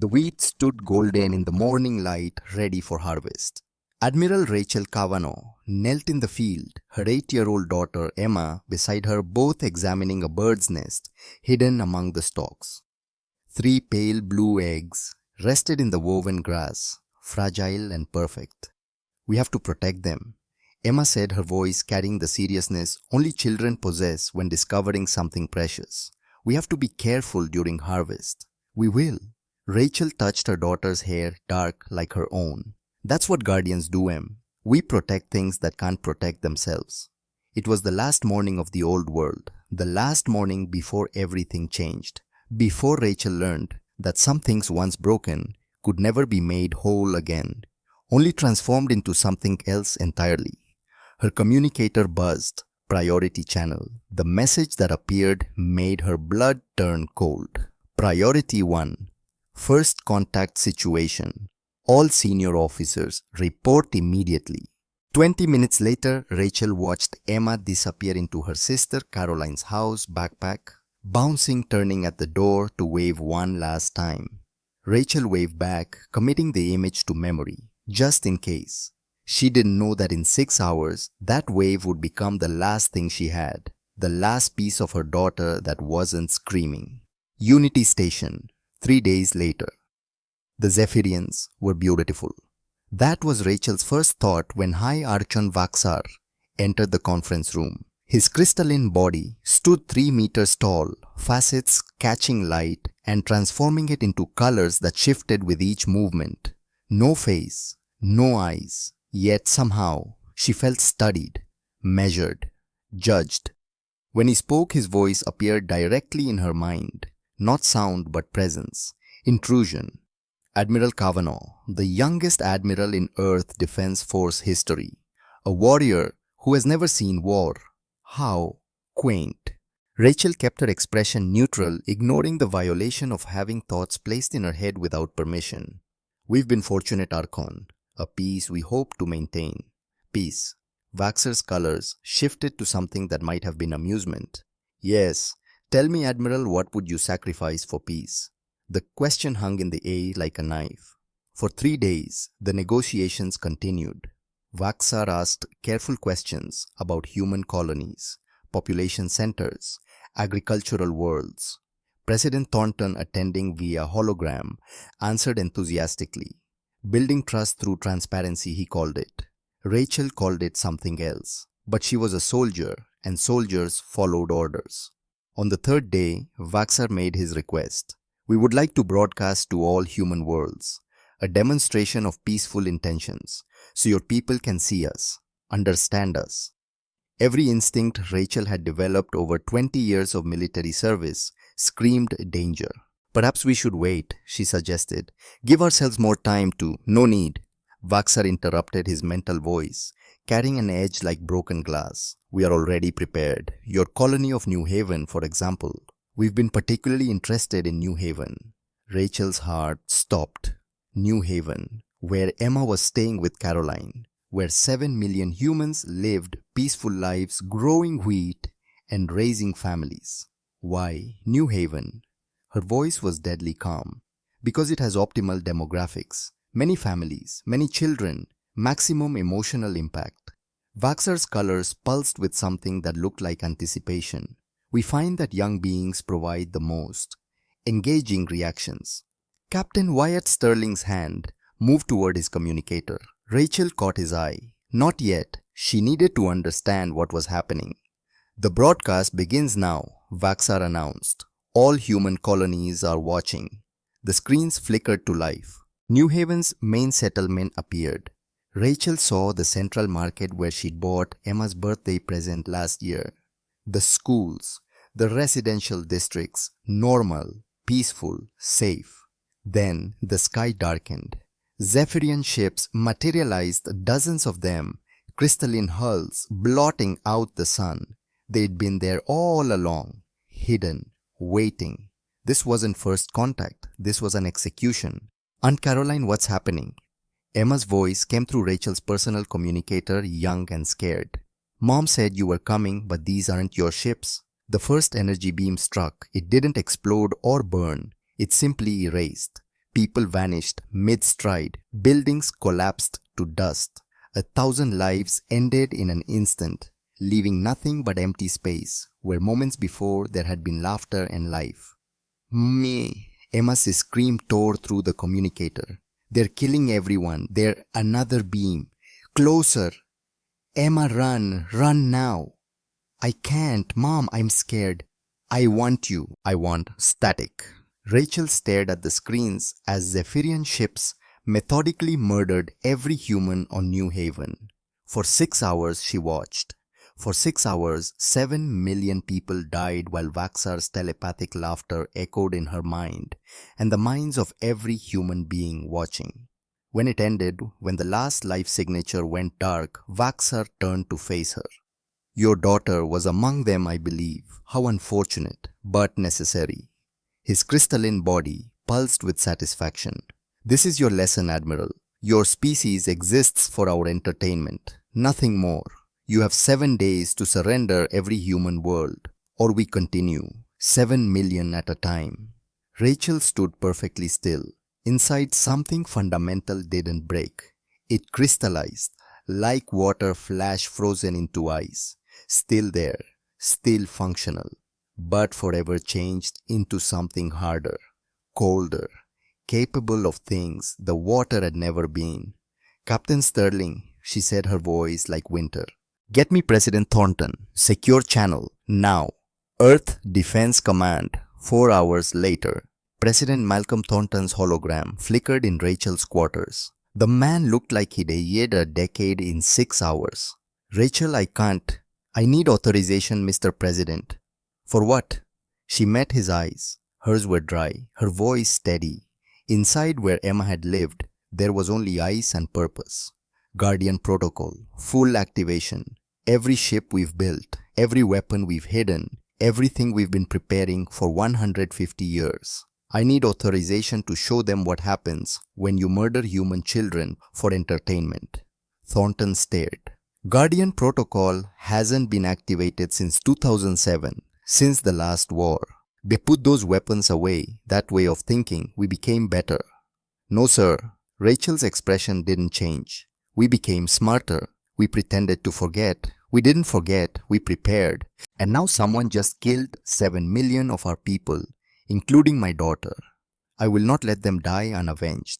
The wheat stood golden in the morning light, ready for harvest. Admiral Rachel Cavanaugh knelt in the field, her 8-year-old daughter Emma beside her, both examining a bird's nest hidden among the stalks. 3 pale blue eggs rested in the woven grass, fragile and perfect. "We have to protect them," Emma said, her voice carrying the seriousness only children possess when discovering something precious. "We have to be careful during harvest." "We will." Rachel touched her daughter's hair, dark like her own. "That's what guardians do, Em. We protect things that can't protect themselves." It was the last morning of the old world, the last morning before everything changed, before Rachel learned that some things once broken could never be made whole again, only transformed into something else entirely. Her communicator buzzed, priority channel. The message that appeared made her blood turn cold. Priority 1. First contact situation. All senior officers report immediately. 20 minutes later, Rachel watched Emma disappear into her sister Caroline's house backpack, bouncing, turning at the door to wave one last time. Rachel waved back, committing the image to memory, just in case. She didn't know that in 6 hours, that wave would become the last thing she had, the last piece of her daughter that wasn't screaming. Unity Station, 3 days later. The Zephyrians were beautiful. That was Rachel's first thought when High Archon Vaxar entered the conference room. His crystalline body stood 3 meters tall, facets catching light and transforming it into colors that shifted with each movement. No face, no eyes, yet somehow she felt studied, measured, judged. When he spoke, his voice appeared directly in her mind, not sound but presence, intrusion. Admiral Cavanaugh, the youngest admiral in Earth Defense Force history, a warrior who has never seen war. How quaint. Rachel kept her expression neutral, ignoring the violation of having thoughts placed in her head without permission. "We've been fortunate, Archon. A peace we hope to maintain." Peace. Vaxar's colors shifted to something that might have been amusement. "Yes. Tell me, Admiral, what would you sacrifice for peace?" The question hung in the air like a knife. For 3 days, the negotiations continued. Vaxar asked careful questions about human colonies, population centers, agricultural worlds. President Thornton, attending via hologram, answered enthusiastically. Building trust through transparency, he called it. Rachel called it something else. But she was a soldier, and soldiers followed orders. On the 3rd day, Vaxar made his request. "We would like to broadcast to all human worlds a demonstration of peaceful intentions, so your people can see us, understand us." Every instinct Rachel had developed over 20 years of military service screamed danger. "Perhaps we should wait," she suggested. "Give ourselves more time to—" "No need," Vaxar interrupted, his mental voice carrying an edge like broken glass. "We are already prepared. Your colony of New Haven, for example. We've been particularly interested in New Haven." Rachel's heart stopped. New Haven, where Emma was staying with Caroline, where 7 million humans lived peaceful lives, growing wheat and raising families. Why New Haven? Her voice was deadly calm. "Because it has optimal demographics, many families, many children, maximum emotional impact." Vaxar's colors pulsed with something that looked like anticipation. "We find that young beings provide the most engaging reactions." Captain Wyatt Sterling's hand moved toward his communicator. Rachel caught his eye. Not yet. She needed to understand what was happening. "The broadcast begins now," Vaxar announced. "All human colonies are watching." The screens flickered to life. New Haven's main settlement appeared. Rachel saw the central market where she'd bought Emma's birthday present last year. The schools, the residential districts, normal, peaceful, safe. Then the sky darkened. Zephyrian ships materialized, dozens of them, crystalline hulls blotting out the sun. They'd been there all along, hidden, waiting. This wasn't first contact, this was an execution. "Aunt Caroline, what's happening?" Emma's voice came through Rachel's personal communicator, young and scared. "Mom said you were coming, but these aren't your ships." The first energy beam struck. It didn't explode or burn. It simply erased. People vanished mid-stride. Buildings collapsed to dust. 1,000 lives ended in an instant, leaving nothing but empty space, where moments before there had been laughter and life. Me. Emma's scream tore through the communicator. They're killing everyone. They're another beam. Closer. Emma, run. Run now. I can't. Mom, I'm scared. I want you. I want static. Rachel stared at the screens as Zephyrian ships methodically murdered every human on New Haven. For 6 hours she watched. For 6 hours, 7 million people died while Vaxar's telepathic laughter echoed in her mind and the minds of every human being watching. When it ended, when the last life signature went dark, Vaxar turned to face her. Your daughter was among them, I believe. How unfortunate, but necessary. His crystalline body pulsed with satisfaction. This is your lesson, Admiral. Your species exists for our entertainment, nothing more. You have 7 days to surrender every human world, or we continue, 7 million at a time. Rachel stood perfectly still. Inside, something fundamental didn't break. It crystallized, like water flash frozen into ice. Still there, still functional, but forever changed into something harder, colder, capable of things the water had never been. Captain Sterling, she said, her voice like winter. Get me President Thornton. Secure channel. Now. Earth Defense Command. 4 hours later. President Malcolm Thornton's hologram flickered in Rachel's quarters. The man looked like he'd aged a decade in 6 hours. Rachel, I can't. I need authorization, Mr. President. For what? She met his eyes. Hers were dry, her voice steady. Inside where Emma had lived, there was only ice and purpose. Guardian Protocol. Full activation. Every ship we've built, every weapon we've hidden, everything we've been preparing for 150 years. I need authorization to show them what happens when you murder human children for entertainment. Thornton stared. Guardian Protocol hasn't been activated since 2007, since the last war. They put those weapons away. That way of thinking, we became better. No, sir. Rachel's expression didn't change. We became smarter. We pretended to forget. We didn't forget, we prepared. And now someone just killed 7 million of our people, including my daughter. I will not let them die unavenged.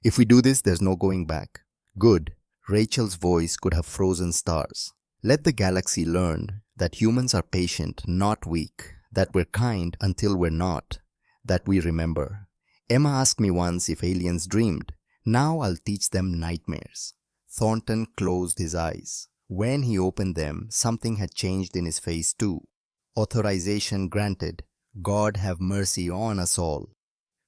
If we do this, there's no going back. Good. Rachel's voice could have frozen stars. Let the galaxy learn that humans are patient, not weak. That we're kind until we're not. That we remember. Emma asked me once if aliens dreamed. Now I'll teach them nightmares. Thornton closed his eyes. When he opened them, something had changed in his face too. Authorization granted. God have mercy on us all.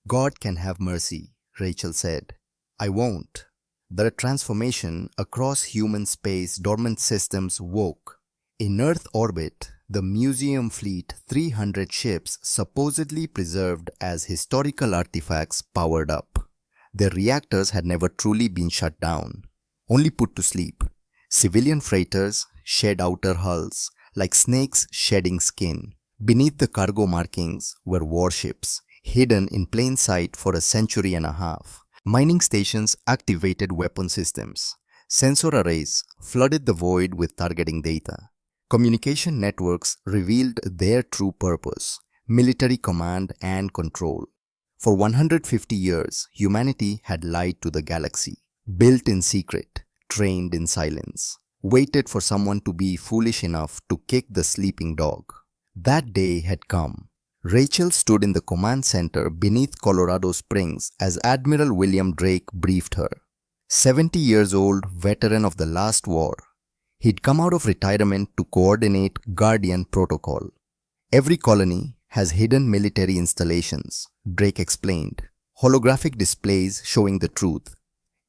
God can have mercy, Rachel said. I won't. The transformation across human space dormant systems woke. In Earth orbit, the museum fleet 300 ships supposedly preserved as historical artifacts powered up. Their reactors had never truly been shut down. Only put to sleep. Civilian freighters shed outer hulls like snakes shedding skin. Beneath the cargo markings were warships, hidden in plain sight for a century and a half. Mining stations activated weapon systems. Sensor arrays flooded the void with targeting data. Communication networks revealed their true purpose: military command and control. For 150 years, humanity had lied to the galaxy. Built in secret, trained in silence, waited for someone to be foolish enough to kick the sleeping dog. That day had come. Rachel stood in the command center beneath Colorado Springs as Admiral William Drake briefed her. 70 years old, veteran of the last war. He'd come out of retirement to coordinate Guardian Protocol. Every colony has hidden military installations, Drake explained. Holographic displays showing the truth.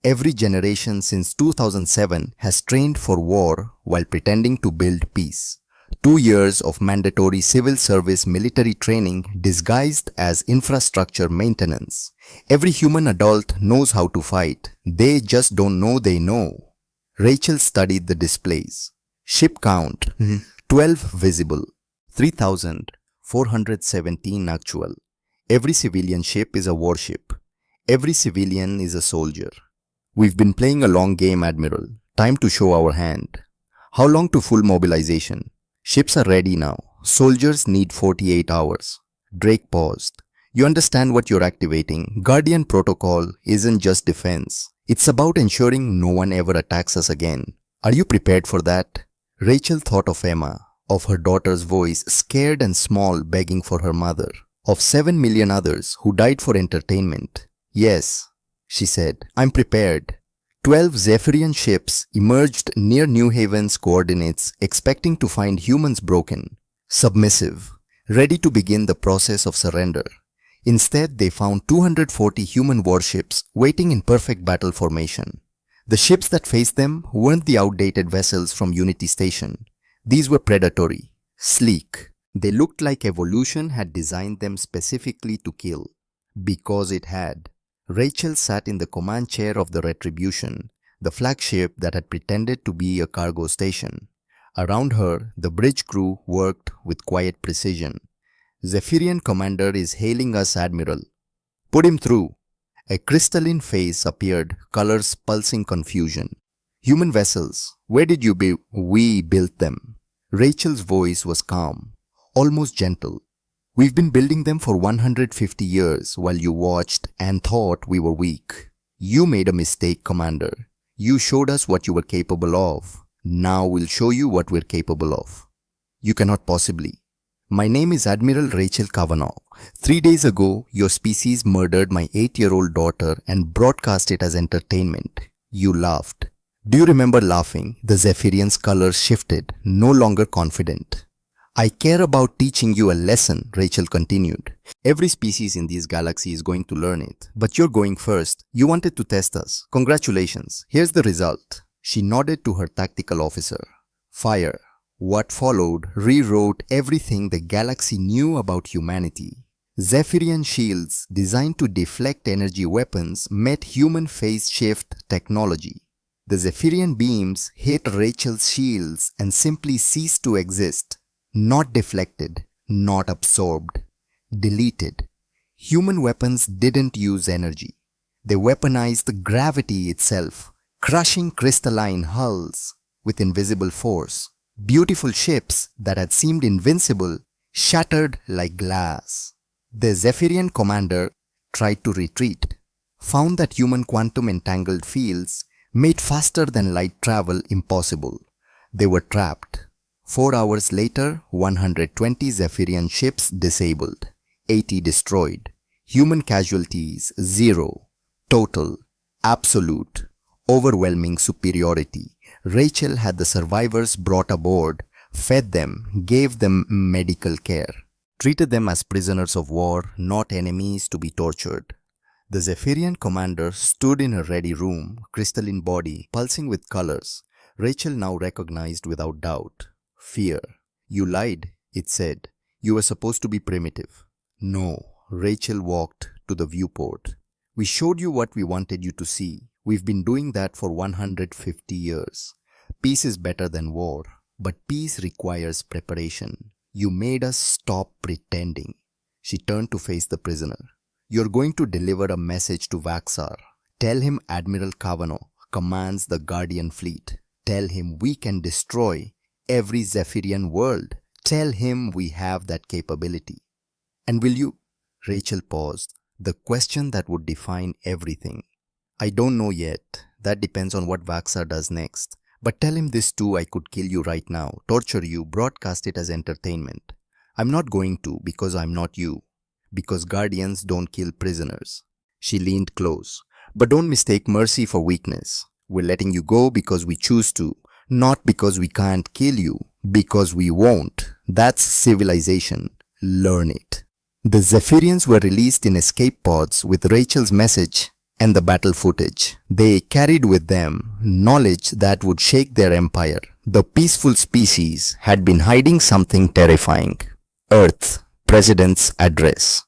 Every generation since 2007 has trained for war while pretending to build peace. 2 years of mandatory civil service military training disguised as infrastructure maintenance. Every human adult knows how to fight. They just don't know they know. Rachel studied the displays. Ship count, 12 visible, 3,417 actual. Every civilian ship is a warship. Every civilian is a soldier. We've been playing a long game, Admiral. Time to show our hand. How long to full mobilization? Ships are ready now. Soldiers need 48 hours. Drake paused. You understand what you're activating. Guardian Protocol isn't just defense. It's about ensuring no one ever attacks us again. Are you prepared for that? Rachel thought of Emma, of her daughter's voice, scared and small, begging for her mother, of 7 million others who died for entertainment. Yes, she said, I'm prepared. 12 Zephyrian ships emerged near New Haven's coordinates, expecting to find humans broken, submissive, ready to begin the process of surrender. Instead, they found 240 human warships waiting in perfect battle formation. The ships that faced them weren't the outdated vessels from Unity Station. These were predatory, sleek. They looked like evolution had designed them specifically to kill. Because it had. Rachel sat in the command chair of the Retribution, the flagship that had pretended to be a cargo station. Around her, the bridge crew worked with quiet precision. Zephyrian commander is hailing us, Admiral. Put him through. A crystalline face appeared, colors pulsing confusion. Human vessels, where did you be? We built them. Rachel's voice was calm, almost gentle. We've been building them for 150 years while you watched and thought we were weak. You made a mistake, Commander. You showed us what you were capable of. Now we'll show you what we're capable of. You cannot possibly. My name is Admiral Rachel Kavanaugh. 3 days ago, your species murdered my 8-year-old daughter and broadcast it as entertainment. You laughed. Do you remember laughing? The Zephyrian's colors shifted, no longer confident. I care about teaching you a lesson, Rachel continued. Every species in this galaxy is going to learn it, but you're going first. You wanted to test us. Congratulations. Here's the result. She nodded to her tactical officer. Fire. What followed rewrote everything the galaxy knew about humanity. Zephyrian shields designed to deflect energy weapons met human phase shift technology. The Zephyrian beams hit Rachel's shields and simply ceased to exist. Not deflected, not absorbed, deleted. Human weapons didn't use energy. They weaponized gravity itself, crushing crystalline hulls with invisible force. Beautiful ships that had seemed invincible shattered like glass. The Zephyrian commander tried to retreat, found that human quantum entangled fields made faster than light travel impossible. They were trapped. 4 hours later, 120 Zephyrian ships disabled, 80 destroyed. Human casualties 0. Total, absolute, overwhelming superiority. Rachel had the survivors brought aboard, fed them, gave them medical care, treated them as prisoners of war, not enemies to be tortured. The Zephyrian commander stood in a ready room, crystalline body, pulsing with colors. Rachel now recognized without doubt. Fear. You lied, it said. You were supposed to be primitive. No, Rachel walked to the viewport. We showed you what we wanted you to see. We've been doing that for 150 years. Peace is better than war, but peace requires preparation. You made us stop pretending. She turned to face the prisoner. You're going to deliver a message to Vaxar. Tell him Admiral Kavanaugh commands the Guardian Fleet. Tell him we can destroy every Zephyrian world. Tell him we have that capability. And will you? Rachel paused. The question that would define everything. I don't know yet. That depends on what Vaxar does next. But tell him this too, I could kill you right now, torture you, broadcast it as entertainment. I'm not going to because I'm not you. Because Guardians don't kill prisoners. She leaned close. But don't mistake mercy for weakness. We're letting you go because we choose to, not because we can't kill you, because we won't. That's civilization. Learn it. The Zephyrians were released in escape pods with Rachel's message and the battle footage. They carried with them knowledge that would shake their empire. The peaceful species had been hiding something terrifying. Earth, President's address.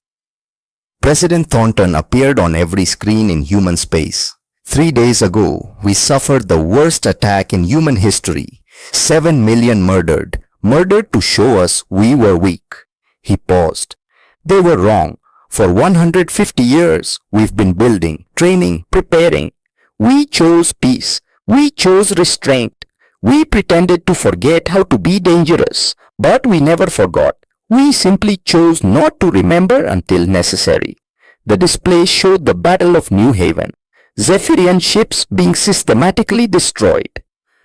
President Thornton appeared on every screen in human space. 3 days ago, we suffered the worst attack in human history. 7 million murdered. Murdered to show us we were weak. He paused. They were wrong. For 150 years, we've been building, training, preparing. We chose peace. We chose restraint. We pretended to forget how to be dangerous, but we never forgot. We simply chose not to remember until necessary. The display showed the Battle of New Haven, Zephyrian ships being systematically destroyed.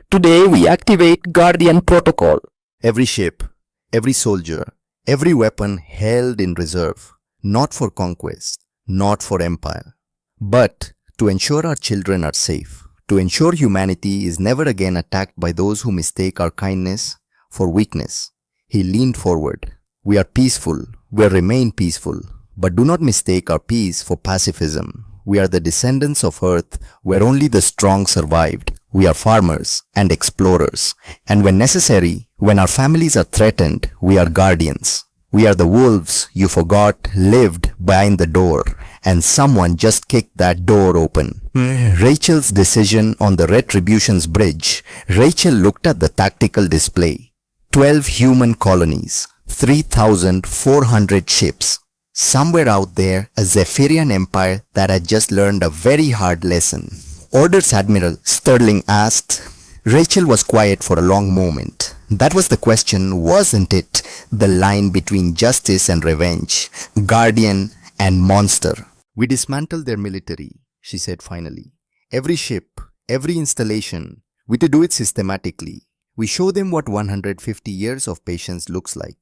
Today we activate Guardian Protocol. Every ship, every soldier, every weapon held in reserve, not for conquest, not for empire, but to ensure our children are safe, to ensure humanity is never again attacked by those who mistake our kindness for weakness. He leaned forward. We are peaceful, we remain peaceful, but do not mistake our peace for pacifism. We are the descendants of Earth where only the strong survived. We are farmers and explorers. And when necessary, when our families are threatened, we are guardians. We are the wolves you forgot lived behind the door, and someone just kicked that door open. Rachel's decision on the Retribution's bridge. Rachel looked at the tactical display. 12 human colonies, 3,400 ships. Somewhere out there, a Zephyrian empire that had just learned a very hard lesson. Orders, Admiral, Sterling asked. Rachel was quiet for a long moment. That was the question, wasn't it? The line between justice and revenge, guardian and monster. We dismantled their military, she said finally. Every ship, every installation, we to do it systematically. We show them what 150 years of patience looks like.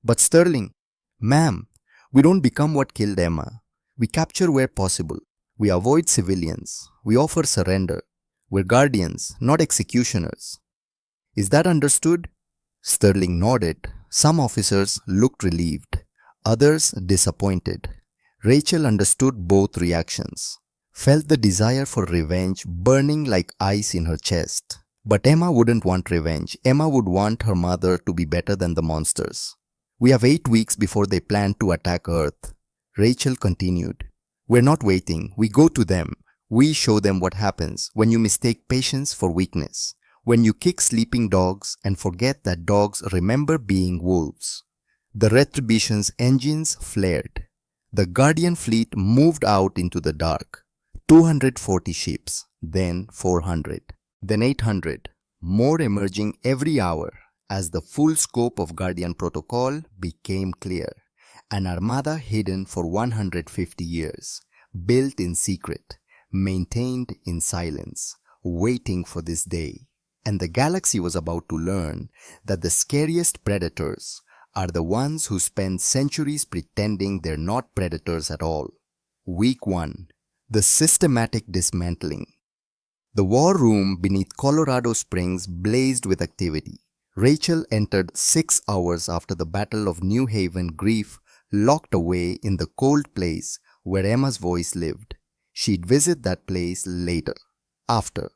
But Sterling, ma'am, we don't become what killed Emma. We capture where possible. We avoid civilians. We offer surrender. We're guardians, not executioners. Is that understood? Sterling nodded. Some officers looked relieved, others disappointed. Rachel understood both reactions, felt the desire for revenge burning like ice in her chest. But Emma wouldn't want revenge. Emma would want her mother to be better than the monsters. We have 8 weeks before they plan to attack Earth. Rachel continued. We're not waiting. We go to them. We show them what happens when you mistake patience for weakness. When you kick sleeping dogs and forget that dogs remember being wolves. The Retribution's engines flared. The Guardian fleet moved out into the dark. 240 ships, then 400, then 800, more emerging every hour as the full scope of Guardian Protocol became clear. An armada hidden for 150 years, built in secret, maintained in silence, waiting for this day. And the galaxy was about to learn that the scariest predators are the ones who spend centuries pretending they're not predators at all. Week 1. The systematic dismantling. The war room beneath Colorado Springs blazed with activity. Rachel entered 6 hours after the Battle of New Haven, grief locked away in the cold place where Emma's voice lived. She'd visit that place later, after,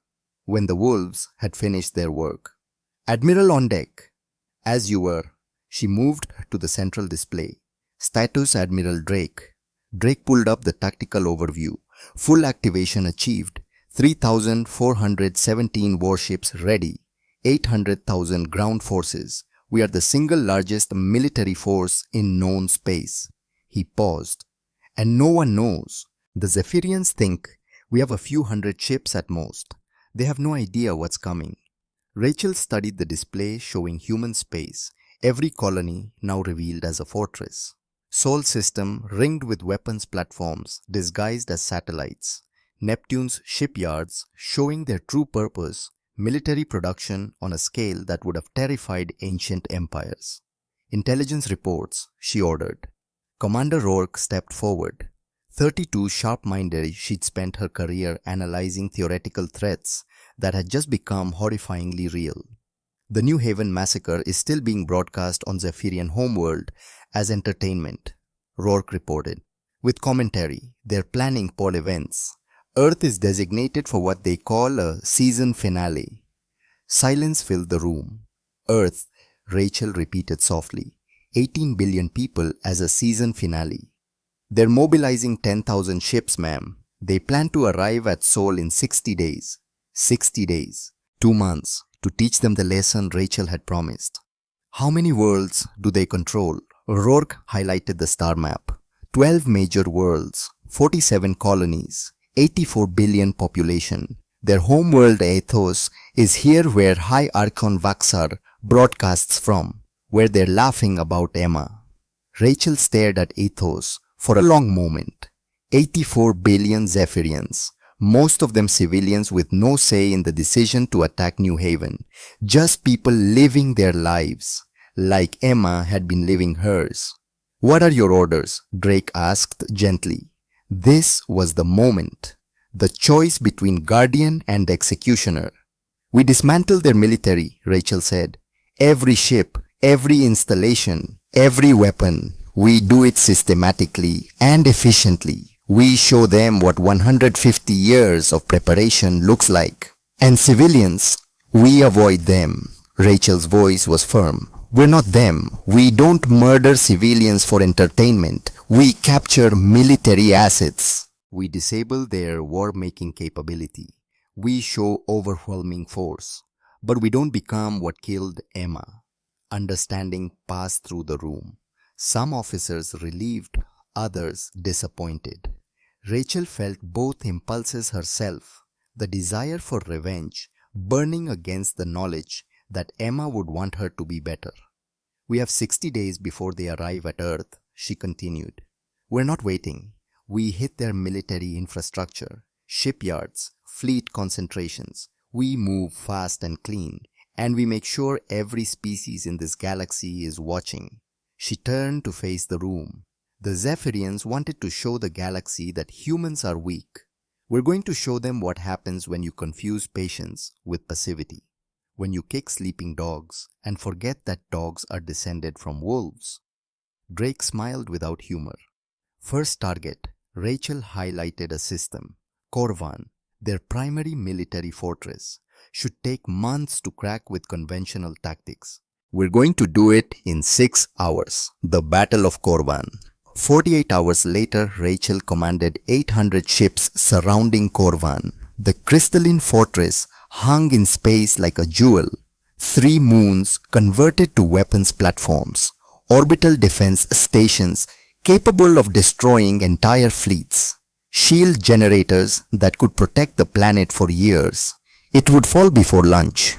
when the wolves had finished their work. Admiral on deck. As you were. She moved to the central display. Status Admiral Drake. Drake pulled up the tactical overview. Full activation achieved. 3,417 warships ready. 800,000 ground forces. We are the single largest military force in known space. He paused. And no one knows. The Zephyrians think we have a few hundred ships at most. They have no idea what's coming. Rachel studied the display showing human space, every colony now revealed as a fortress. Sol system ringed with weapons platforms disguised as satellites. Neptune's shipyards showing their true purpose, military production on a scale that would have terrified ancient empires. Intelligence reports, she ordered. Commander Rourke stepped forward. 32 sharp-minded, she'd spent her career analyzing theoretical threats that had just become horrifyingly real. The New Haven massacre is still being broadcast on Zephyrian homeworld as entertainment, Rourke reported. With commentary, they're planning pole events. Earth is designated for what they call a season finale. Silence filled the room. Earth, Rachel repeated softly. 18 billion people as a season finale. They're mobilizing 10,000 ships, ma'am. They plan to arrive at Sol in 60 days. 60 days. 2 months to teach them the lesson Rachel had promised. How many worlds do they control? Rourke highlighted the star map. 12 major worlds, 47 colonies, 84 billion population. Their homeworld Athos is here where High Archon Vaxar broadcasts from, where they're laughing about Emma. Rachel stared at Athos for a long moment. 84 billion Zephyrians, most of them civilians with no say in the decision to attack New Haven, just people living their lives, like Emma had been living hers. "What are your orders?" Drake asked gently. This was the moment, the choice between guardian and executioner. "We dismantle their military," Rachel said. "Every ship, every installation, every weapon. We do it systematically and efficiently. We show them what 150 years of preparation looks like. And civilians, we avoid them." Rachel's voice was firm. "We're not them. We don't murder civilians for entertainment. We capture military assets. We disable their war-making capability. We show overwhelming force. But we don't become what killed Emma." Understanding passed through the room. Some officers relieved, others disappointed. Rachel felt both impulses herself, the desire for revenge burning against the knowledge that Emma would want her to be better. "We have 60 days before they arrive at Earth," she continued. "We're not waiting. We hit their military infrastructure, shipyards, fleet concentrations. We move fast and clean, and we make sure every species in this galaxy is watching." She turned to face the room. The Zephyrians wanted to show the galaxy that humans are weak. "We're going to show them what happens when you confuse patience with passivity, when you kick sleeping dogs and forget that dogs are descended from wolves." Drake smiled without humor. First target, Rachel highlighted a system, Korvan, their primary military fortress, should take months to crack with conventional tactics. "We're going to do it in 6 hours, the Battle of Korvan." 48 hours later, Rachel commanded 800 ships surrounding Korvan. The crystalline fortress hung in space like a jewel. 3 moons converted to weapons platforms, orbital defense stations capable of destroying entire fleets, shield generators that could protect the planet for years. "It would fall before lunch.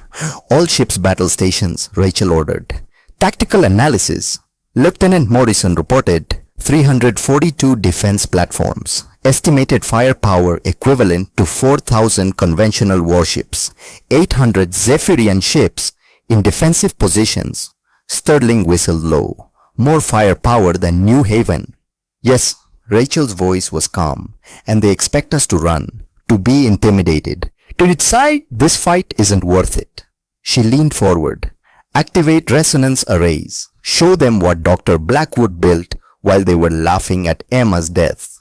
All ships battle stations," Rachel ordered. "Tactical analysis." Lieutenant Morrison reported 342 defense platforms, estimated firepower equivalent to 4,000 conventional warships, 800 Zephyrian ships in defensive positions. Sterling whistled low. "More firepower than New Haven." "Yes," Rachel's voice was calm, "and they expect us to run, to be intimidated, to decide this fight isn't worth it." She leaned forward. "Activate resonance arrays. Show them what Dr. Blackwood built while they were laughing at Emma's death."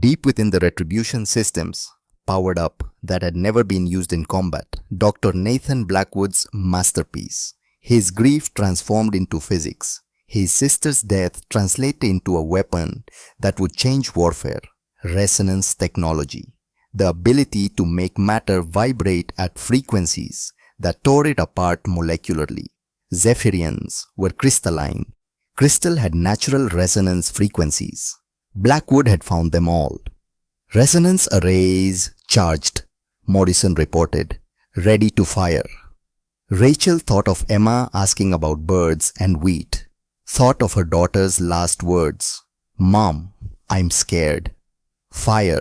Deep within the retribution systems, powered up, that had never been used in combat, Dr. Nathan Blackwood's masterpiece. His grief transformed into physics. His sister's death translated into a weapon that would change warfare. Resonance technology. The ability to make matter vibrate at frequencies that tore it apart molecularly. Zephyrians were crystalline. Crystal had natural resonance frequencies. Blackwood had found them all. "Resonance arrays charged," Morrison reported, "ready to fire." Rachel thought of Emma asking about birds and wheat, thought of her daughter's last words, "Mom, I'm scared." Fire.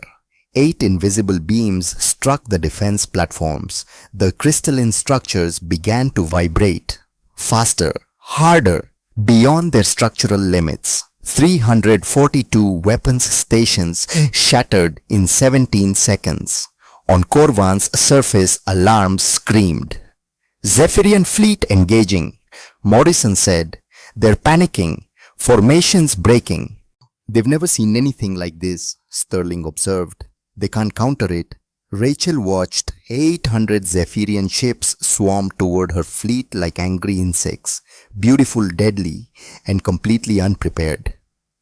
8 invisible beams struck the defense platforms. The crystalline structures began to vibrate. Faster, harder, beyond their structural limits. 342 weapons stations shattered in 17 seconds. On Korvan's surface, alarms screamed. "Zephyrian fleet engaging," Morrison said. "They're panicking. Formations breaking." "They've never seen anything like this," Sterling observed. "They can't counter it." Rachel watched 800 Zephyrian ships swarm toward her fleet like angry insects, beautiful, deadly, and completely unprepared.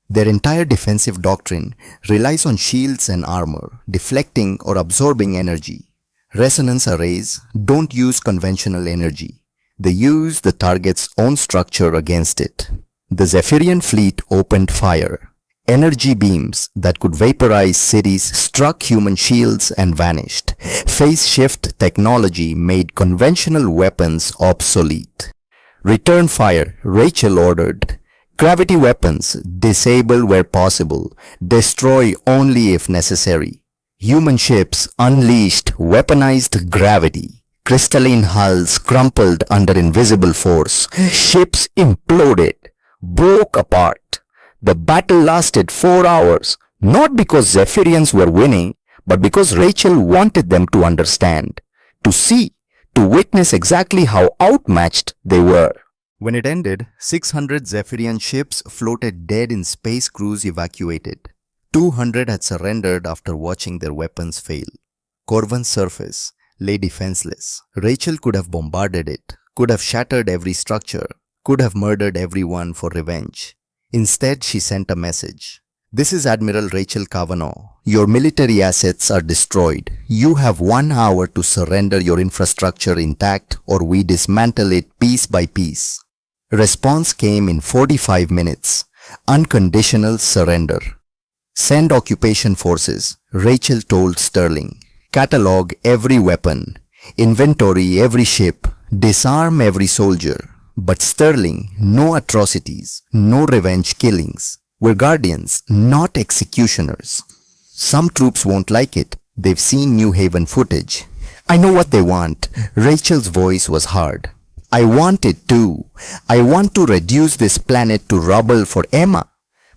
Their entire defensive doctrine relies on shields and armor, deflecting or absorbing energy. Resonance arrays don't use conventional energy. They use the target's own structure against it. The Zephyrian fleet opened fire. Energy beams that could vaporize cities struck human shields and vanished. Phase shift technology made conventional weapons obsolete. Return fire, Rachel ordered. Gravity weapons, disable where possible, destroy only if necessary. Human ships unleashed weaponized gravity. Crystalline hulls crumpled under invisible force. Ships imploded, broke apart. The battle lasted 4 hours, not because Zephyrians were winning, but because Rachel wanted them to understand, to see, to witness exactly how outmatched they were. When it ended, 600 Zephyrian ships floated dead in space crews evacuated. 200 had surrendered after watching their weapons fail. Corvan's surface lay defenseless. Rachel could have bombarded it, could have shattered every structure, could have murdered everyone for revenge. Instead, she sent a message. This is Admiral Rachel Kavanaugh. Your military assets are destroyed. You have 1 hour to surrender your infrastructure intact or we dismantle it piece by piece. Response came in 45 minutes. Unconditional surrender. Send occupation forces, Rachel told Sterling. Catalog every weapon. Inventory every ship. Disarm every soldier. But Sterling, no atrocities, no revenge killings. We're guardians, not executioners. Some troops won't like it. They've seen New Haven footage. I know what they want. Rachel's voice was hard. I want it too. I want to reduce this planet to rubble for Emma.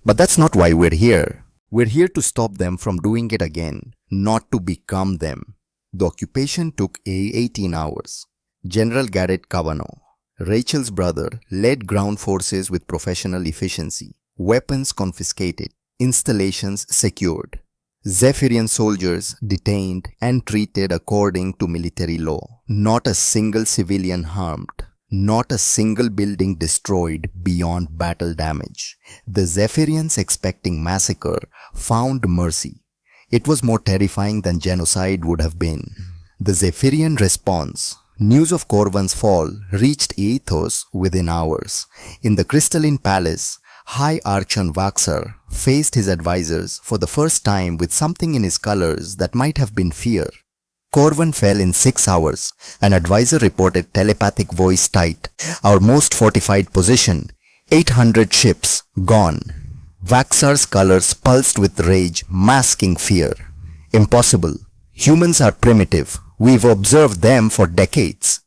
But that's not why we're here. We're here to stop them from doing it again, not to become them. The occupation took 18 hours. General Garrett Kavanaugh, Rachel's brother, led ground forces with professional efficiency. Weapons confiscated, installations secured. Zephyrian soldiers detained and treated according to military law. Not a single civilian harmed. Not a single building destroyed beyond battle damage. The Zephyrians, expecting massacre, found mercy. It was more terrifying than genocide would have been. The Zephyrian response. News of Corvan's fall reached Aethos within hours. In the Crystalline Palace, High Archon Vaxar faced his advisors for the first time with something in his colors that might have been fear. Corvan fell in 6 hours. An advisor reported telepathic voice tight. Our most fortified position. 800 ships gone. Vaxar's colors pulsed with rage, masking fear. Impossible. Humans are primitive. We've observed them for decades.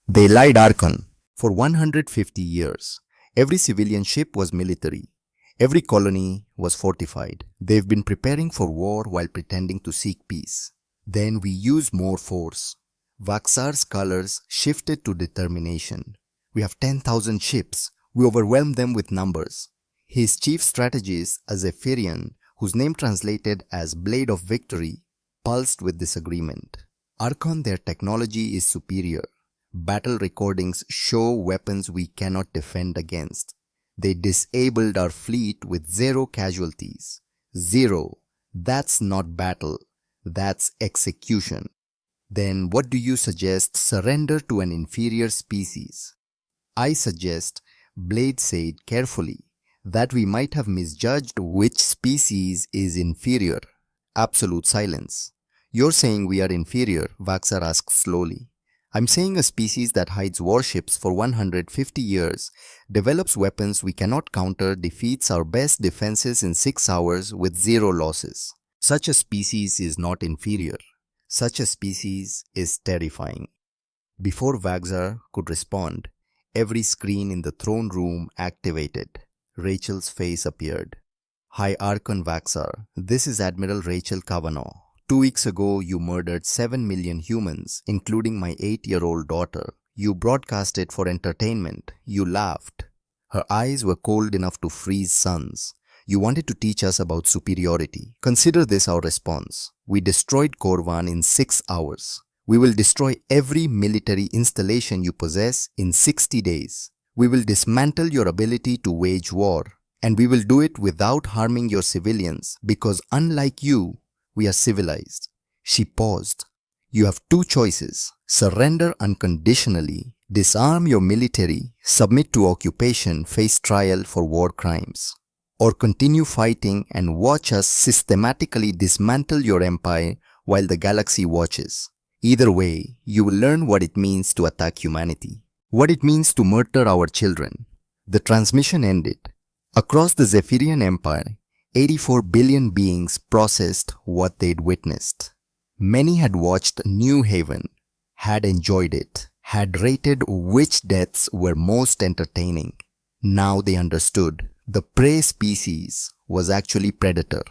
They lied, Archon. For 150 years. Every civilian ship was military. Every colony was fortified. They've been preparing for war while pretending to seek peace. Then we used more force. Vaxar's colors shifted to determination. We have 10,000 ships. We overwhelmed them with numbers. His chief strategist, a Zephyrian, whose name translated as Blade of Victory, pulsed with disagreement. Archon, their technology is superior. Battle recordings show weapons we cannot defend against. They disabled our fleet with 0 casualties. 0. That's not battle. That's execution. Then what do you suggest? Surrender to an inferior species? I suggest, Blade said carefully, that we might have misjudged which species is inferior. Absolute silence. You're saying we are inferior, Vaxar asked slowly. I'm saying a species that hides warships for 150 years, develops weapons we cannot counter, defeats our best defenses in 6 hours with 0 losses. Such a species is not inferior. Such a species is terrifying. Before Vaxar could respond, every screen in the throne room activated. Rachel's face appeared. High Archon Vaxar, this is Admiral Rachel Kavanaugh. 2 weeks ago, you murdered 7 million humans, including my 8-year-old daughter. You broadcast it for entertainment. You laughed. Her eyes were cold enough to freeze suns. You wanted to teach us about superiority. Consider this our response. We destroyed Corvan in 6 hours. We will destroy every military installation you possess in 60 days. We will dismantle your ability to wage war. And we will do it without harming your civilians because unlike you, we are civilized. She paused. You have 2 choices. Surrender unconditionally, disarm your military, submit to occupation, face trial for war crimes. or continue fighting and watch us systematically dismantle your empire while the galaxy watches. Either way, you will learn what it means to attack humanity, what it means to murder our children. The transmission ended. Across the Zephyrian Empire, 84 billion beings processed what they'd witnessed. Many had watched New Haven, had enjoyed it, had rated which deaths were most entertaining. Now they understood the prey species was actually predator,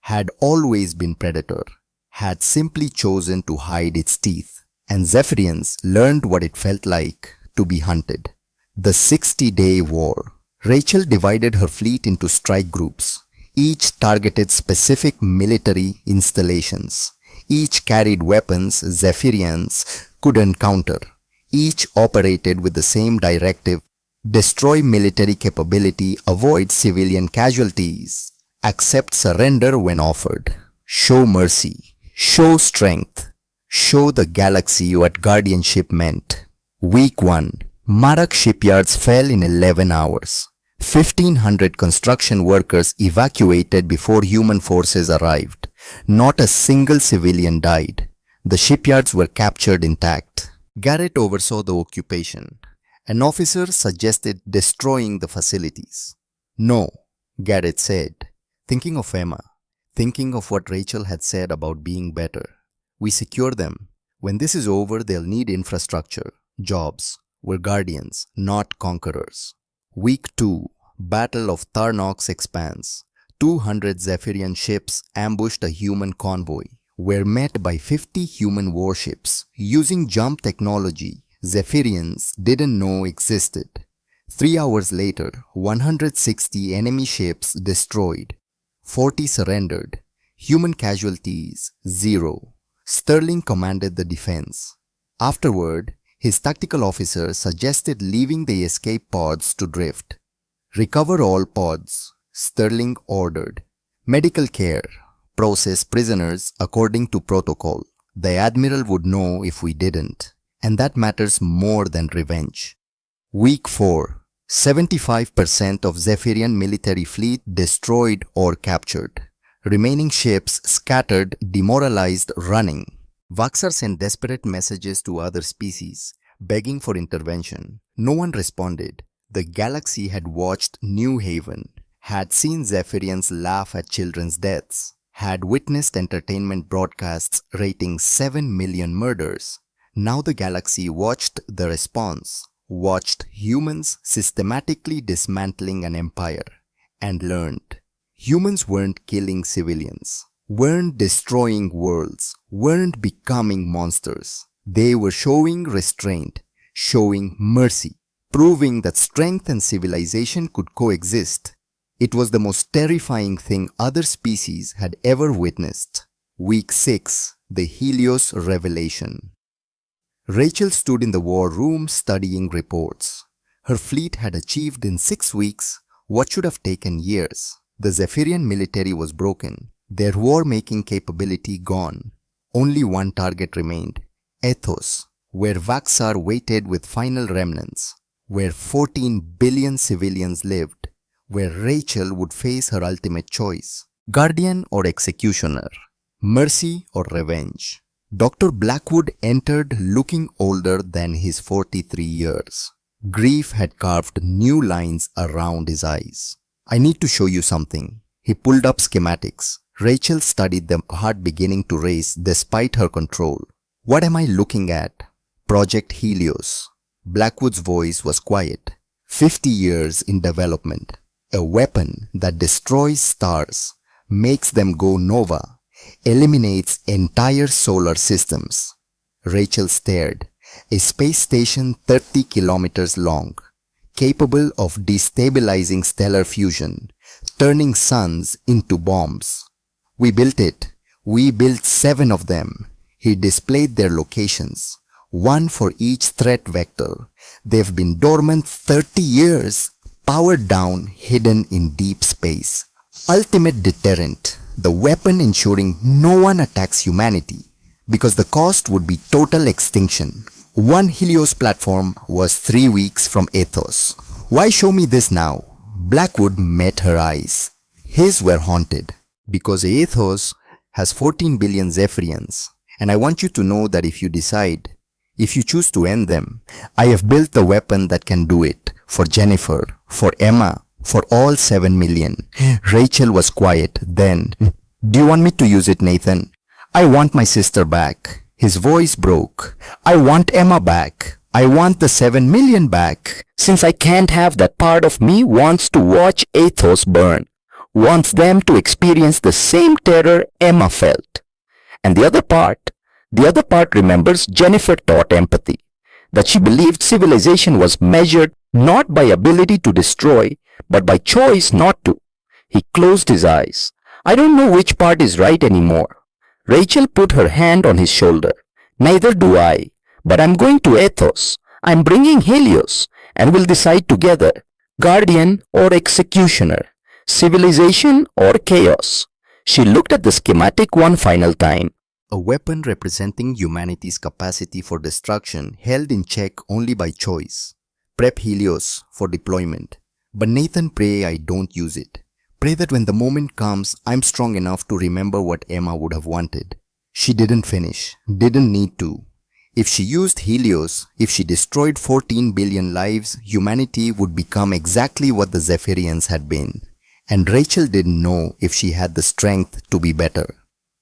had always been predator, had simply chosen to hide its teeth, and Zephyrians learned what it felt like to be hunted. The 60-day war. Rachel divided her fleet into strike groups. Each targeted specific military installations. Each carried weapons Zephyrians could encounter. Each operated with the same directive: destroy military capability, avoid civilian casualties, accept surrender when offered, show mercy, show strength, show the galaxy what guardianship meant. Week 1. Marak shipyards fell in 11 hours. 1,500 construction workers evacuated before human forces arrived. Not a single civilian died. The shipyards were captured intact. Garrett oversaw the occupation. An officer suggested destroying the facilities. No, Garrett said, thinking of Emma, thinking of what Rachel had said about being better. We secure them. When this is over, they'll need infrastructure, jobs. We're guardians, not conquerors. Week 2. Battle of Tarnox expands. 200 Zephyrian ships ambushed a human convoy. Were met by 50 human warships using jump technology Zephyrians didn't know existed. 3 hours later, 160 enemy ships destroyed. 40 surrendered. Human casualties, 0. Sterling commanded the defense. Afterward, his tactical officer suggested leaving the escape pods to drift. Recover all pods, Sterling ordered. Medical care. Process prisoners according to protocol. The Admiral would know if we didn't. And that matters more than revenge. Week 4. 75% of Zephyrian military fleet destroyed or captured. Remaining ships scattered, demoralized, running. Vaxar sent desperate messages to other species, begging for intervention. No one responded. The galaxy had watched New Haven, had seen Zephyrians laugh at children's deaths, had witnessed entertainment broadcasts rating 7 million murders. Now the galaxy watched the response, watched humans systematically dismantling an empire, and learned. Humans weren't killing civilians, weren't destroying worlds, weren't becoming monsters. They were showing restraint, showing mercy, proving that strength and civilization could coexist. It was the most terrifying thing other species had ever witnessed. Week 6. The Helios Revelation. Rachel stood in the war room studying reports. Her fleet had achieved in 6 weeks what should have taken years. The Zephyrian military was broken, their war-making capability gone. Only one target remained: Ethos, where Vaxar waited with final remnants, where 14 billion civilians lived, where Rachel would face her ultimate choice: guardian or executioner, mercy or revenge. Dr. Blackwood entered looking older than his 43 years. Grief had carved new lines around his eyes. I need to show you something. He pulled up schematics. Rachel studied them, heart beginning to race despite her control. What am I looking at? Project Helios. Blackwood's voice was quiet. 50 years in development. A weapon that destroys stars, makes them go nova, eliminates entire solar systems. Rachel stared. A space station 30 kilometers long, capable of destabilizing stellar fusion, turning suns into bombs. We built it. We built 7 of them. He displayed their locations, one for each threat vector. They've been dormant 30 years, powered down, hidden in deep space. Ultimate deterrent, the weapon ensuring no one attacks humanity, because the cost would be total extinction. One Helios platform was 3 weeks from Ethos. Why show me this now? Blackwood met her eyes. His were haunted because Athos has 14 billion Zephyrians. And I want you to know that if you choose to end them, I have built the weapon that can do it for Jennifer, for Emma, for all 7 million. Rachel was quiet then. Do you want me to use it, Nathan? I want my sister back. His voice broke. I want Emma back. I want the 7 million back. Since I can't have that part of me wants to watch Athos burn, wants them to experience the same terror Emma felt. And the other part remembers Jennifer taught empathy, that she believed civilization was measured not by ability to destroy, but by choice not to. He closed his eyes. I don't know which part is right anymore. Rachel put her hand on his shoulder. Neither do I, but I'm going to Athos. I'm bringing Helios, and we'll decide together, guardian or executioner, civilization or chaos. She looked at the schematic one final time. A weapon representing humanity's capacity for destruction held in check only by choice. Prep Helios for deployment. But Nathan, pray I don't use it. Pray that when the moment comes, I'm strong enough to remember what Emma would have wanted. She didn't finish, didn't need to. If she used Helios, if she destroyed 14 billion lives, humanity would become exactly what the Zephyrians had been. And Rachel didn't know if she had the strength to be better.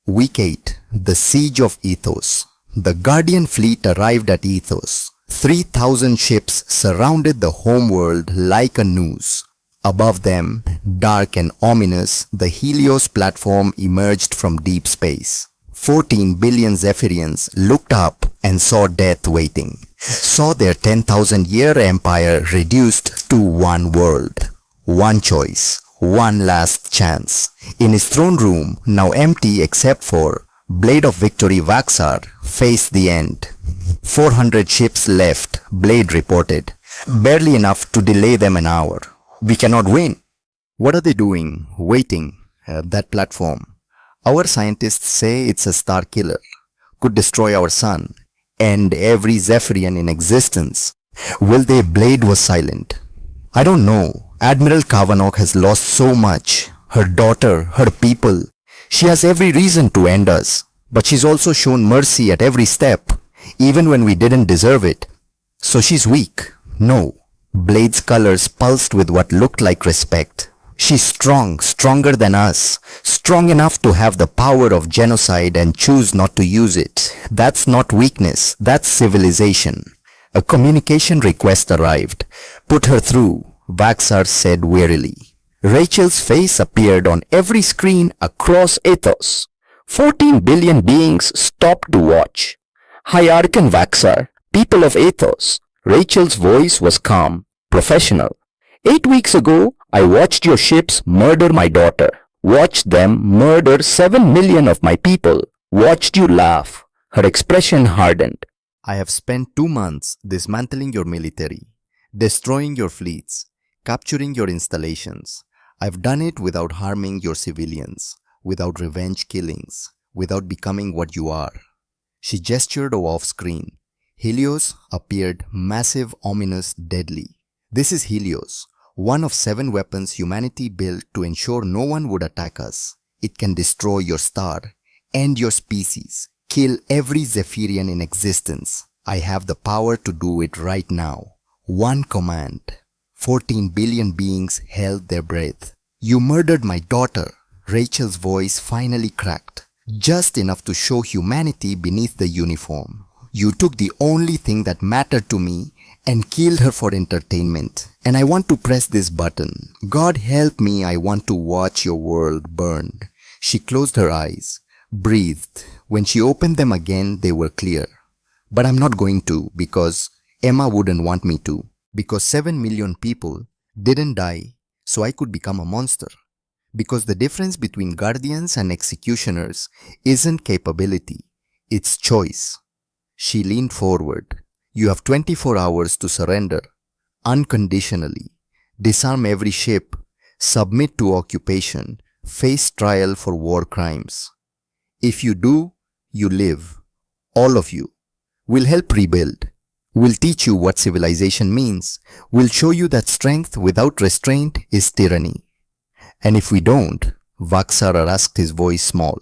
Week 8, the Siege of Ethos. The Guardian fleet arrived at Ethos. 3,000 ships surrounded the homeworld like a noose. Above them, dark and ominous, the Helios platform emerged from deep space. 14 billion Zephyrians looked up and saw death waiting, saw their 10,000-year empire reduced to one world, one choice, one last chance. In his throne room, now empty except for Blade of Victory Vaxar, faced the end. 400 ships left, Blade reported. Barely enough to delay them an hour. We cannot win. What are they doing? Waiting. That platform. Our scientists say it's a star killer. Could destroy our sun. End every Zephyrian in existence. Will they? Blade was silent. I don't know. Admiral Kavanaugh has lost so much. Her daughter, her people. She has every reason to end us. But she's also shown mercy at every step, even when we didn't deserve it. So she's weak. No. Blade's colors pulsed with what looked like respect. She's strong, stronger than us, strong enough to have the power of genocide and choose not to use it. That's not weakness, that's civilization. A communication request arrived. Put her through, Vaxar said wearily. Rachel's face appeared on every screen across Athos. 14 billion beings stopped to watch. Hierarchan Vaxar, people of Athos. Rachel's voice was calm, professional. 8 weeks ago, I watched your ships murder my daughter. Watched them murder 7 million of my people. Watched you laugh. Her expression hardened. I have spent 2 months dismantling your military, destroying your fleets, capturing your installations. I've done it without harming your civilians, without revenge killings, without becoming what you are. She gestured off screen. Helios appeared massive, ominous, deadly. This is Helios, one of 7 weapons humanity built to ensure no one would attack us. It can destroy your star, end your species, kill every Zephyrian in existence. I have the power to do it right now. One command. 14 billion beings held their breath. You murdered my daughter. Rachel's voice finally cracked, just enough to show humanity beneath the uniform. You took the only thing that mattered to me and killed her for entertainment. And I want to press this button. God help me, I want to watch your world burn. She closed her eyes, breathed. When she opened them again, they were clear. But I'm not going to, because Emma wouldn't want me to. Because 7 million people didn't die, so I could become a monster. Because the difference between guardians and executioners isn't capability, it's choice. She leaned forward. You have 24 hours to surrender, unconditionally. Disarm every ship, submit to occupation, face trial for war crimes. If you do, you live. All of you. We'll help rebuild. We'll teach you what civilization means. We'll show you that strength without restraint is tyranny. And if we don't, Vaksara asked, his voice small.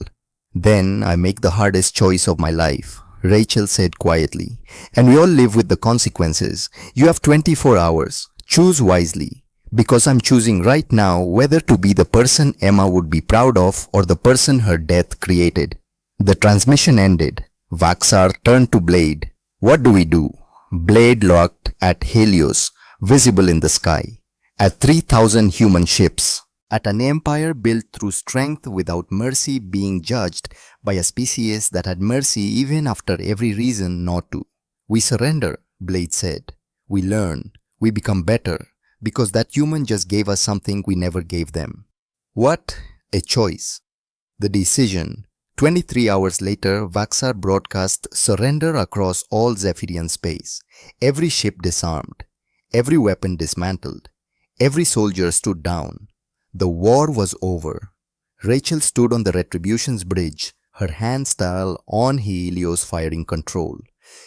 Then I make the hardest choice of my life, Rachel said quietly. And we all live with the consequences. You have 24 hours. Choose wisely. Because I'm choosing right now whether to be the person Emma would be proud of or the person her death created. The transmission ended. Vaxar turned to Blade. What do we do? Blade looked at Helios, visible in the sky. At 3,000 human ships. At an empire built through strength without mercy, being judged by a species that had mercy even after every reason not to. We surrender, Blade said. We learn. We become better. Because that human just gave us something we never gave them. What? A choice. The decision. 23 hours later, Vaxar broadcast surrender across all Zephyrian space. Every ship disarmed. Every weapon dismantled. Every soldier stood down. The war was over. Rachel stood on the Retribution's bridge, her hand still on Helios firing control.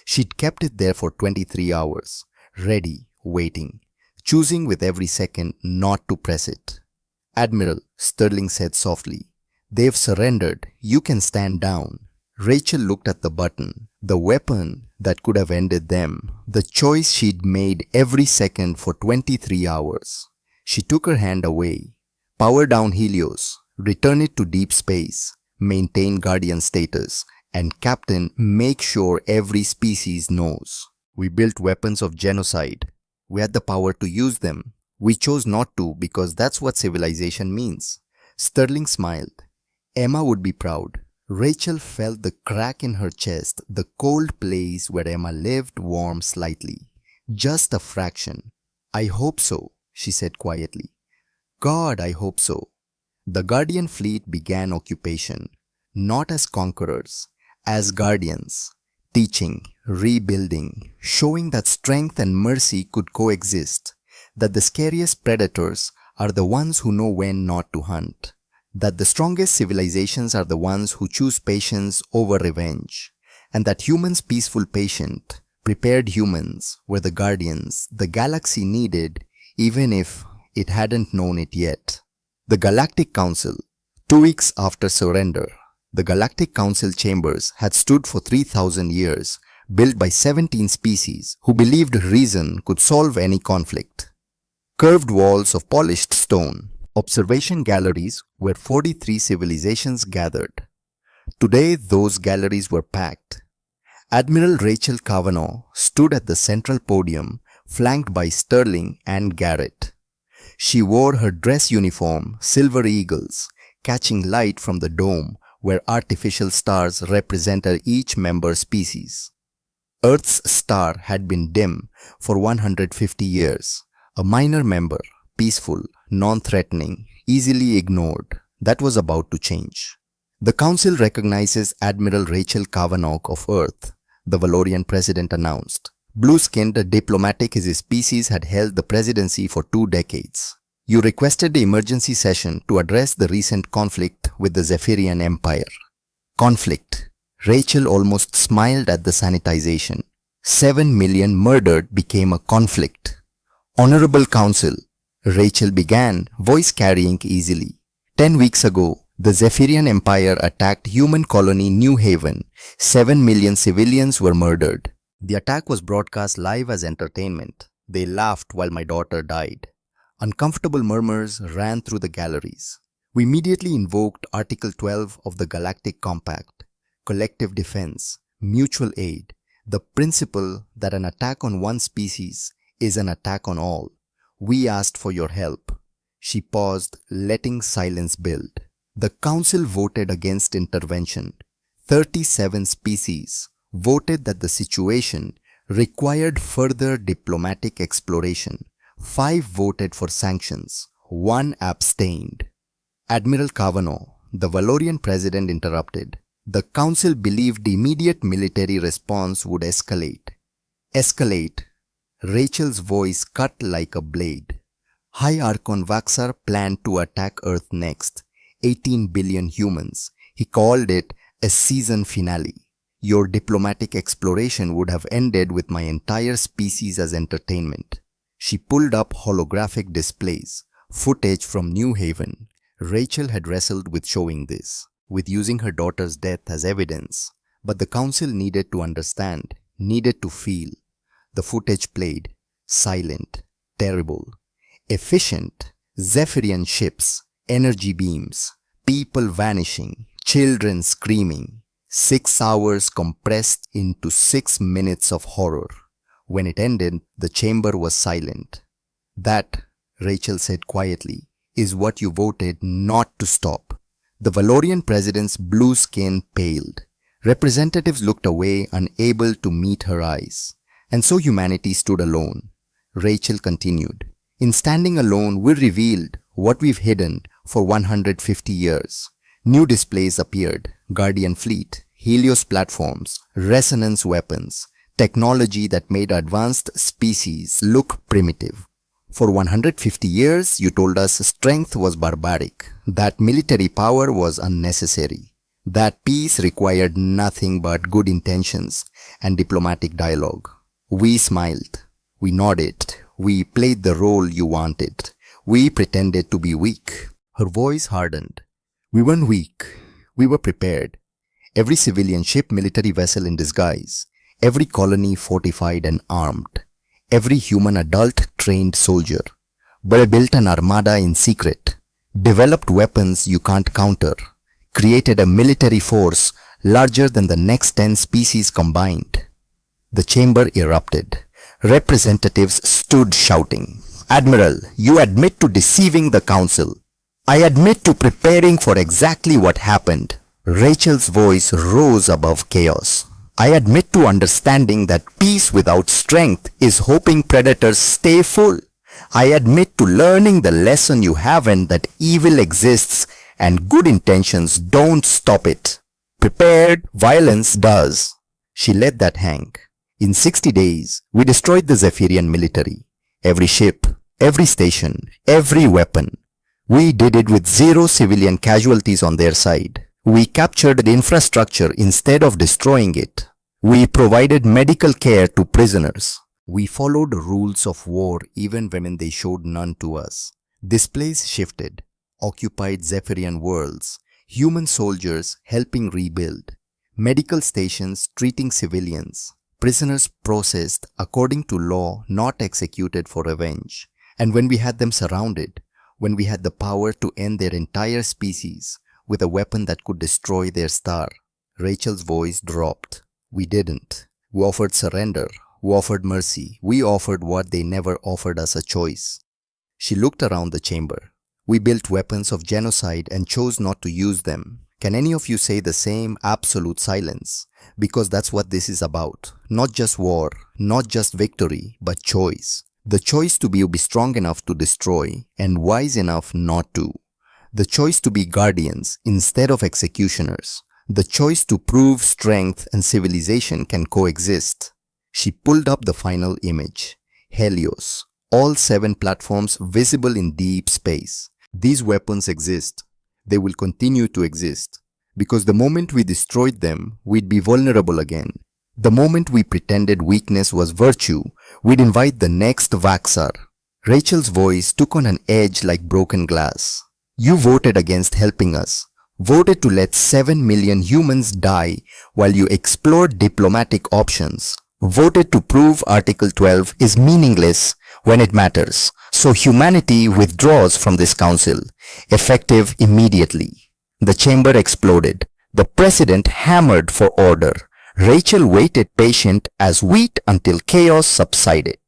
She'd kept it there for 23 hours, ready, waiting, choosing with every second not to press it. Admiral, Sterling said softly, they've surrendered. You can stand down. Rachel looked at the button, the weapon that could have ended them, the choice she'd made every second for 23 hours. She took her hand away. Power down Helios, return it to deep space, maintain Guardian status, and Captain, make sure every species knows. We built weapons of genocide. We had the power to use them. We chose not to because that's what civilization means. Sterling smiled. Emma would be proud. Rachel felt the crack in her chest, the cold place where Emma lived warm slightly. Just a fraction. I hope so, she said quietly. God, I hope so. The Guardian fleet began occupation, not as conquerors, as guardians, teaching, rebuilding, showing that strength and mercy could coexist, that the scariest predators are the ones who know when not to hunt, that the strongest civilizations are the ones who choose patience over revenge, and that humans, peaceful, patient, prepared humans were the guardians the galaxy needed, even if it hadn't known it yet. The Galactic Council. 2 weeks after surrender, the Galactic Council chambers had stood for 3,000 years, built by 17 species who believed reason could solve any conflict. Curved walls of polished stone, observation galleries where 43 civilizations gathered. Today, those galleries were packed. Admiral Rachel Cavanaugh stood at the central podium, flanked by Sterling and Garrett. She wore her dress uniform, silver eagles, catching light from the dome where artificial stars represented each member species. Earth's star had been dim for 150 years. A minor member, peaceful, non-threatening, easily ignored. That was about to change. The Council recognizes Admiral Rachel Cavanaugh of Earth, the Valorian president announced. Blue-skinned diplomatic, his species had held the presidency for 2 decades. You requested the emergency session to address the recent conflict with the Zephyrian Empire. Conflict. Rachel almost smiled at the sanitization. 7 million murdered became a conflict. Honorable Council, Rachel began, voice carrying easily. 10 weeks ago, the Zephyrian Empire attacked human colony New Haven. 7 million civilians were murdered. The attack was broadcast live as entertainment. They laughed while my daughter died. Uncomfortable murmurs ran through the galleries. We immediately invoked Article 12 of the Galactic Compact, collective defense, mutual aid, the principle that an attack on one species is an attack on all. We asked for your help. She paused, letting silence build. The Council voted against intervention. 37 species voted that the situation required further diplomatic exploration. 5 voted for sanctions. 1 abstained. Admiral Cavanaugh, the Valorian president, interrupted. The Council believed the immediate military response would escalate. Escalate. Rachel's voice cut like a blade. High Archon Vaxar planned to attack Earth next. 18 billion humans. He called it a season finale. Your diplomatic exploration would have ended with my entire species as entertainment. She pulled up holographic displays, footage from New Haven, Rachel had wrestled with showing this, with using her daughter's death as evidence, but the council needed to understand, needed to feel. The footage played, silent, terrible, efficient, Zephyrian ships, energy beams, people vanishing, children screaming. 6 hours compressed into 6 minutes of horror. When it ended, the chamber was silent. That, Rachel said quietly, is what you voted not to stop. The Valorian president's blue skin paled. Representatives looked away, unable to meet her eyes. And so humanity stood alone. Rachel continued. In standing alone, we revealed what we've hidden for 150 years. New displays appeared, Guardian Fleet, Helios platforms, resonance weapons, technology that made advanced species look primitive. For 150 years, you told us strength was barbaric, that military power was unnecessary, that peace required nothing but good intentions and diplomatic dialogue. We smiled, we nodded, we played the role you wanted, we pretended to be weak. Her voice hardened. We weren't weak, we were prepared. Every civilian ship, military vessel in disguise, every colony fortified and armed, every human adult trained soldier. But I built an armada in secret, developed weapons you can't counter, created a military force larger than the next 10 species combined. The chamber erupted. Representatives stood shouting, Admiral, you admit to deceiving the council. I admit to preparing for exactly what happened. Rachel's voice rose above chaos. I admit to understanding that peace without strength is hoping predators stay full. I admit to learning the lesson you haven't, that evil exists and good intentions don't stop it. Prepared violence does. She let that hang. In 60 days, we destroyed the Zephyrian military. Every ship, every station, every weapon. We did it with 0 civilian casualties on their side. We captured the infrastructure instead of destroying it. We provided medical care to prisoners. We followed rules of war even when they showed none to us. Displays shifted, occupied Zephyrian worlds, human soldiers helping rebuild, medical stations treating civilians, prisoners processed according to law, not executed for revenge. And when we had them surrounded, when we had the power to end their entire species with a weapon that could destroy their star, Rachel's voice dropped. We didn't. We offered surrender. We offered mercy. We offered what they never offered us, a choice. She looked around the chamber. We built weapons of genocide and chose not to use them. Can any of you say the same? Absolute silence. Because that's what this is about. Not just war, not just victory, but choice. The choice to be strong enough to destroy and wise enough not to. The choice to be guardians instead of executioners. The choice to prove strength and civilization can coexist. She pulled up the final image. Helios. All 7 platforms visible in deep space. These weapons exist. They will continue to exist. Because the moment we destroyed them, we'd be vulnerable again. The moment we pretended weakness was virtue, we'd invite the next Vaxar. Rachel's voice took on an edge like broken glass. You voted against helping us. Voted to let 7 million humans die while you explored diplomatic options. Voted to prove Article 12 is meaningless when it matters. So humanity withdraws from this council, effective immediately. The chamber exploded. The president hammered for order. Rachel waited patient as wheat until chaos subsided.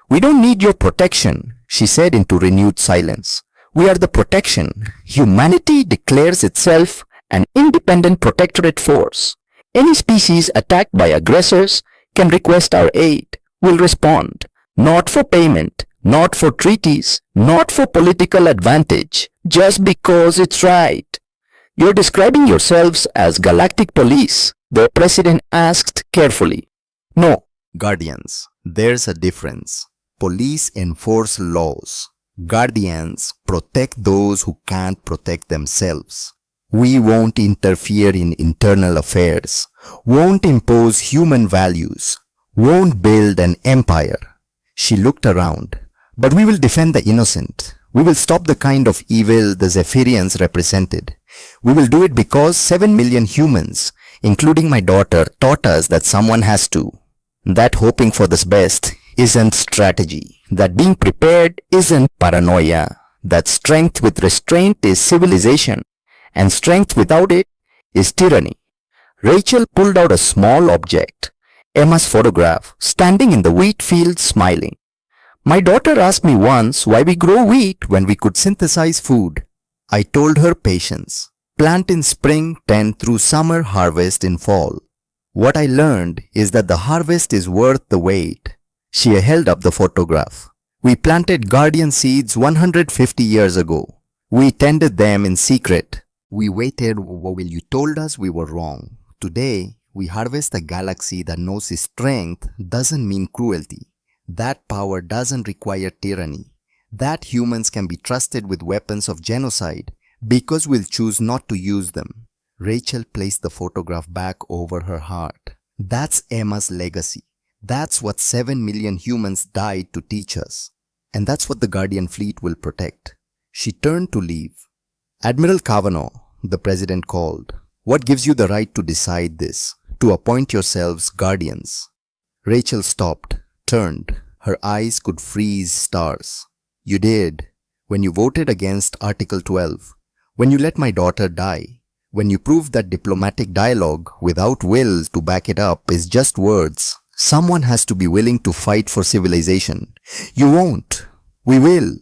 We don't need your protection, she said into renewed silence. We are the protection. Humanity declares itself an independent protectorate force. Any species attacked by aggressors can request our aid. We'll respond. Not for payment, not for treaties, not for political advantage, just because it's right. You're describing yourselves as Galactic Police, the president asked carefully. No. Guardians. There's a difference. Police enforce laws. Guardians protect those who can't protect themselves. We won't interfere in internal affairs, won't impose human values, won't build an empire. She looked around. But we will defend the innocent. We will stop the kind of evil the Zephyrians represented. We will do it because 7 million humans, including my daughter, taught us that someone has to. That hoping for the best isn't strategy. That being prepared isn't paranoia. That strength with restraint is civilization. And strength without it is tyranny. Rachel pulled out a small object, Emma's photograph, standing in the wheat field smiling. My daughter asked me once why we grow wheat when we could synthesize food. I told her patience. Plant in spring, tend through summer, harvest in fall. What I learned is that the harvest is worth the wait. She held up the photograph. We planted guardian seeds 150 years ago. We tended them in secret. We waited while you told us we were wrong. Today, we harvest a galaxy that knows its strength doesn't mean cruelty. That power doesn't require tyranny. That humans can be trusted with weapons of genocide because we'll choose not to use them. Rachel placed the photograph back over her heart. That's Emma's legacy. That's what 7 million humans died to teach us. And that's what the Guardian Fleet will protect. She turned to leave. Admiral Kavanaugh, the president called. What gives you the right to decide this? To appoint yourselves guardians? Rachel stopped, turned. Her eyes could freeze stars. You did. When you voted against Article 12. When you let my daughter die. When you proved that diplomatic dialogue without will to back it up is just words. Someone has to be willing to fight for civilization. You won't. We will.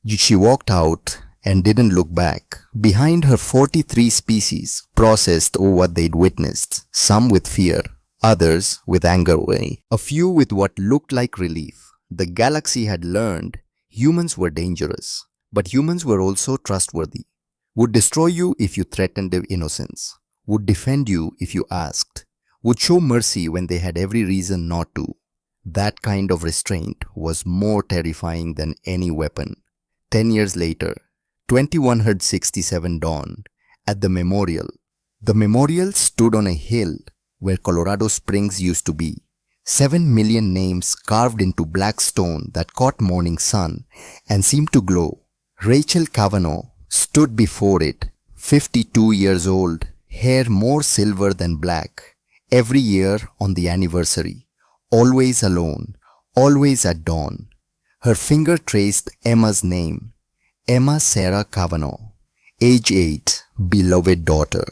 She walked out and didn't look back. Behind her, 43 species processed over what they'd witnessed, some with fear, others with anger, a few with what looked like relief. The galaxy had learned humans were dangerous, but humans were also trustworthy. Would destroy you if you threatened their innocence. Would defend you if you asked. Would show mercy when they had every reason not to. That kind of restraint was more terrifying than any weapon. 10 years later, 2167 dawned at the memorial. The memorial stood on a hill where Colorado Springs used to be. 7 million names carved into black stone that caught morning sun and seemed to glow. Rachel Kavanaugh stood before it, 52 years old, hair more silver than black. Every year on the anniversary, always alone, always at dawn. Her finger traced Emma's name, Emma Sarah Kavanaugh, age 8, beloved daughter.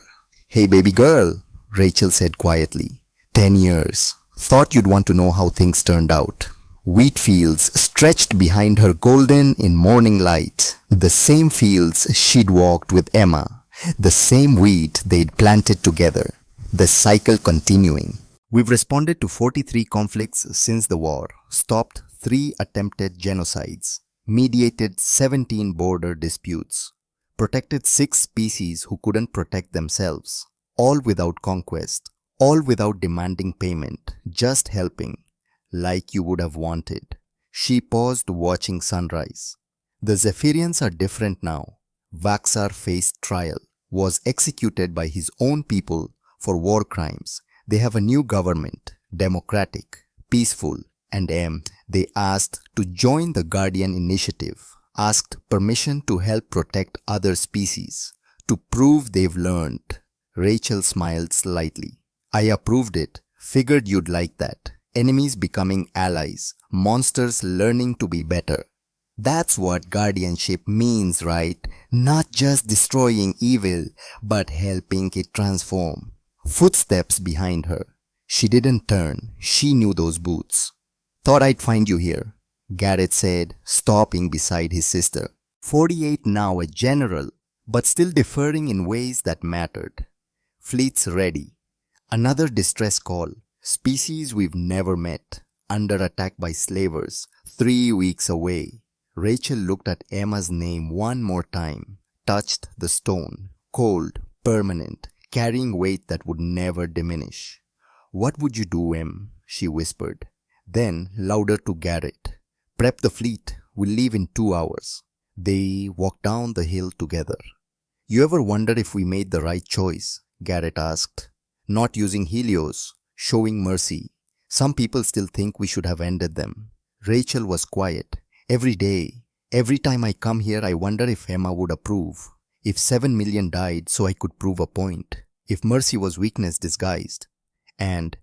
Hey baby girl, Rachel said quietly. 10 years. Thought you'd want to know how things turned out. Wheat fields stretched behind her golden in morning light. The same fields she'd walked with Emma. The same wheat they'd planted together. The cycle continuing. We've responded to 43 conflicts since the war, stopped 3 attempted genocides, mediated 17 border disputes, protected 6 species who couldn't protect themselves, all without conquest, all without demanding payment, just helping, like you would have wanted. She paused watching sunrise. The Zephyrians are different now. Vaxar faced trial, was executed by his own people for war crimes. They have a new government, democratic, peaceful, and they asked to join the Guardian Initiative, asked permission to help protect other species, to prove they've learned. Rachel smiled slightly. I approved it, figured you'd like that. Enemies becoming allies, monsters learning to be better. That's what guardianship means, right? Not just destroying evil, but helping it transform. Footsteps behind her. She didn't turn. She knew those boots. Thought I'd find you here, Garrett said, stopping beside his sister. 48 now, a general, but still differing in ways that mattered. Fleets ready. Another distress call. Species we've never met. Under attack by slavers. 3 weeks away. Rachel looked at Emma's name one more time. Touched the stone. Cold, permanent, carrying weight that would never diminish. What would you do, Em? She whispered. Then, louder to Garrett. Prep the fleet. We'll leave in 2 hours. They walked down the hill together. You ever wonder if we made the right choice? Garrett asked. Not using Helios, showing mercy. Some people still think we should have ended them. Rachel was quiet. Every day, Every time I come here, I wonder if Emma would approve. If 7 million died so I could prove a point. If mercy was weakness disguised. And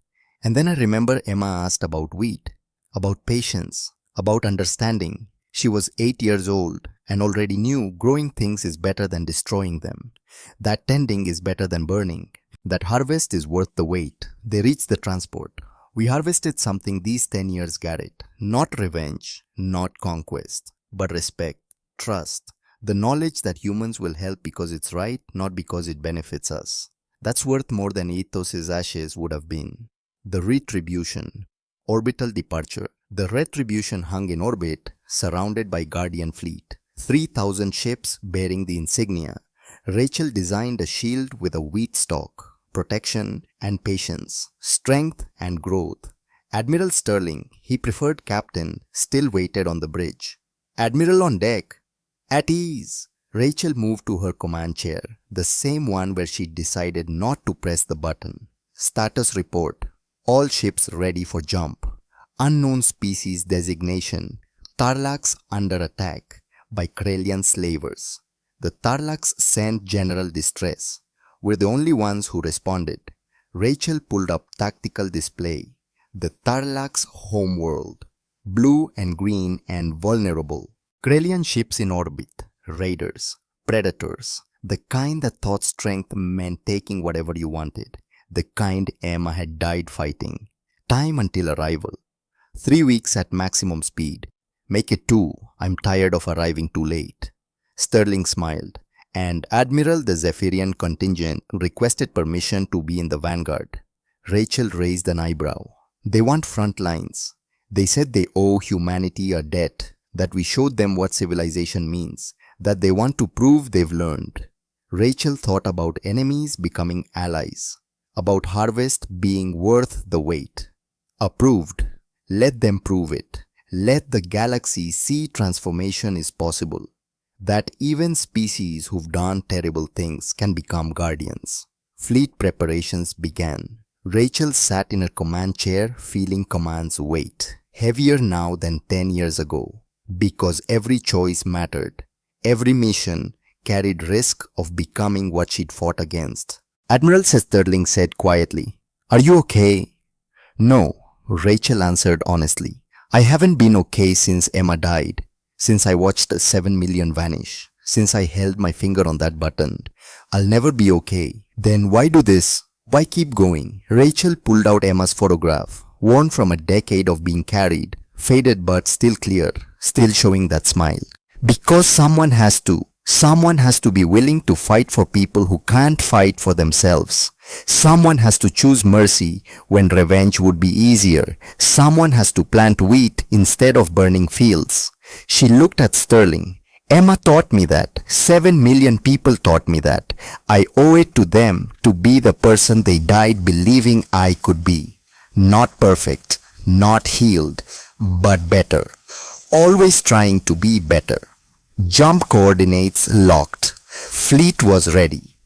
then I remember Emma asked about wheat, about patience, about understanding. She was 8 years old and already knew growing things is better than destroying them. That tending is better than burning. That harvest is worth the wait. They reached the transport. We harvested something these 10 years got it. Not revenge, not conquest, but respect, trust, the knowledge that humans will help because it's right, not because it benefits us. That's worth more than Ethos's ashes would have been. The retribution, orbital departure. The retribution hung in orbit, surrounded by Guardian Fleet. 3,000 ships bearing the insignia. Rachel designed a shield with a wheat stalk, protection and patience, strength and growth. Admiral Sterling, he preferred captain, still waited on the bridge. Admiral on deck. At ease. Rachel moved to her command chair, the same one where she decided not to press the button. Status report. All ships ready for jump. Unknown species designation. Tarlax under attack by Krelian slavers. The Tarlax sent general distress. We're the only ones who responded. Rachel pulled up tactical display. The Tarlax homeworld. Blue and green and vulnerable. Krelian ships in orbit. Raiders. Predators. The kind that thought strength meant taking whatever you wanted. The kind Emma had died fighting. Time until arrival. 3 weeks at maximum speed. Make it 2. I'm tired of arriving too late. Sterling smiled, and Admiral the Zephyrian contingent requested permission to be in the vanguard. Rachel raised an eyebrow. They want front lines. They said they owe humanity a debt, that we showed them what civilization means, that they want to prove they've learned. Rachel thought about enemies becoming allies, about harvest being worth the wait. Approved. Let them prove it. Let the galaxy see transformation is possible. That even species who've done terrible things can become guardians. Fleet preparations began. Rachel sat in her command chair feeling command's weight, heavier now than 10 years ago, because every choice mattered. Every mission carried risk of becoming what she'd fought against. Admiral Sterling said quietly, "Are you okay?" "No," Rachel answered honestly. "I haven't been okay since Emma died. Since I watched 7 million vanish, since I held my finger on that button. I'll never be okay. Then why do this? Why keep going?" Rachel pulled out Emma's photograph, worn from a decade of being carried, faded but still clear, still showing that smile. "Because someone has to. Someone has to be willing to fight for people who can't fight for themselves. Someone has to choose mercy when revenge would be easier. Someone has to plant wheat instead of burning fields." She looked at Sterling. "Emma taught me that. 7 million people taught me that. I owe it to them to be the person they died believing I could be. Not perfect, not healed, but better. Always trying to be better." Jump coordinates locked. Fleet was ready.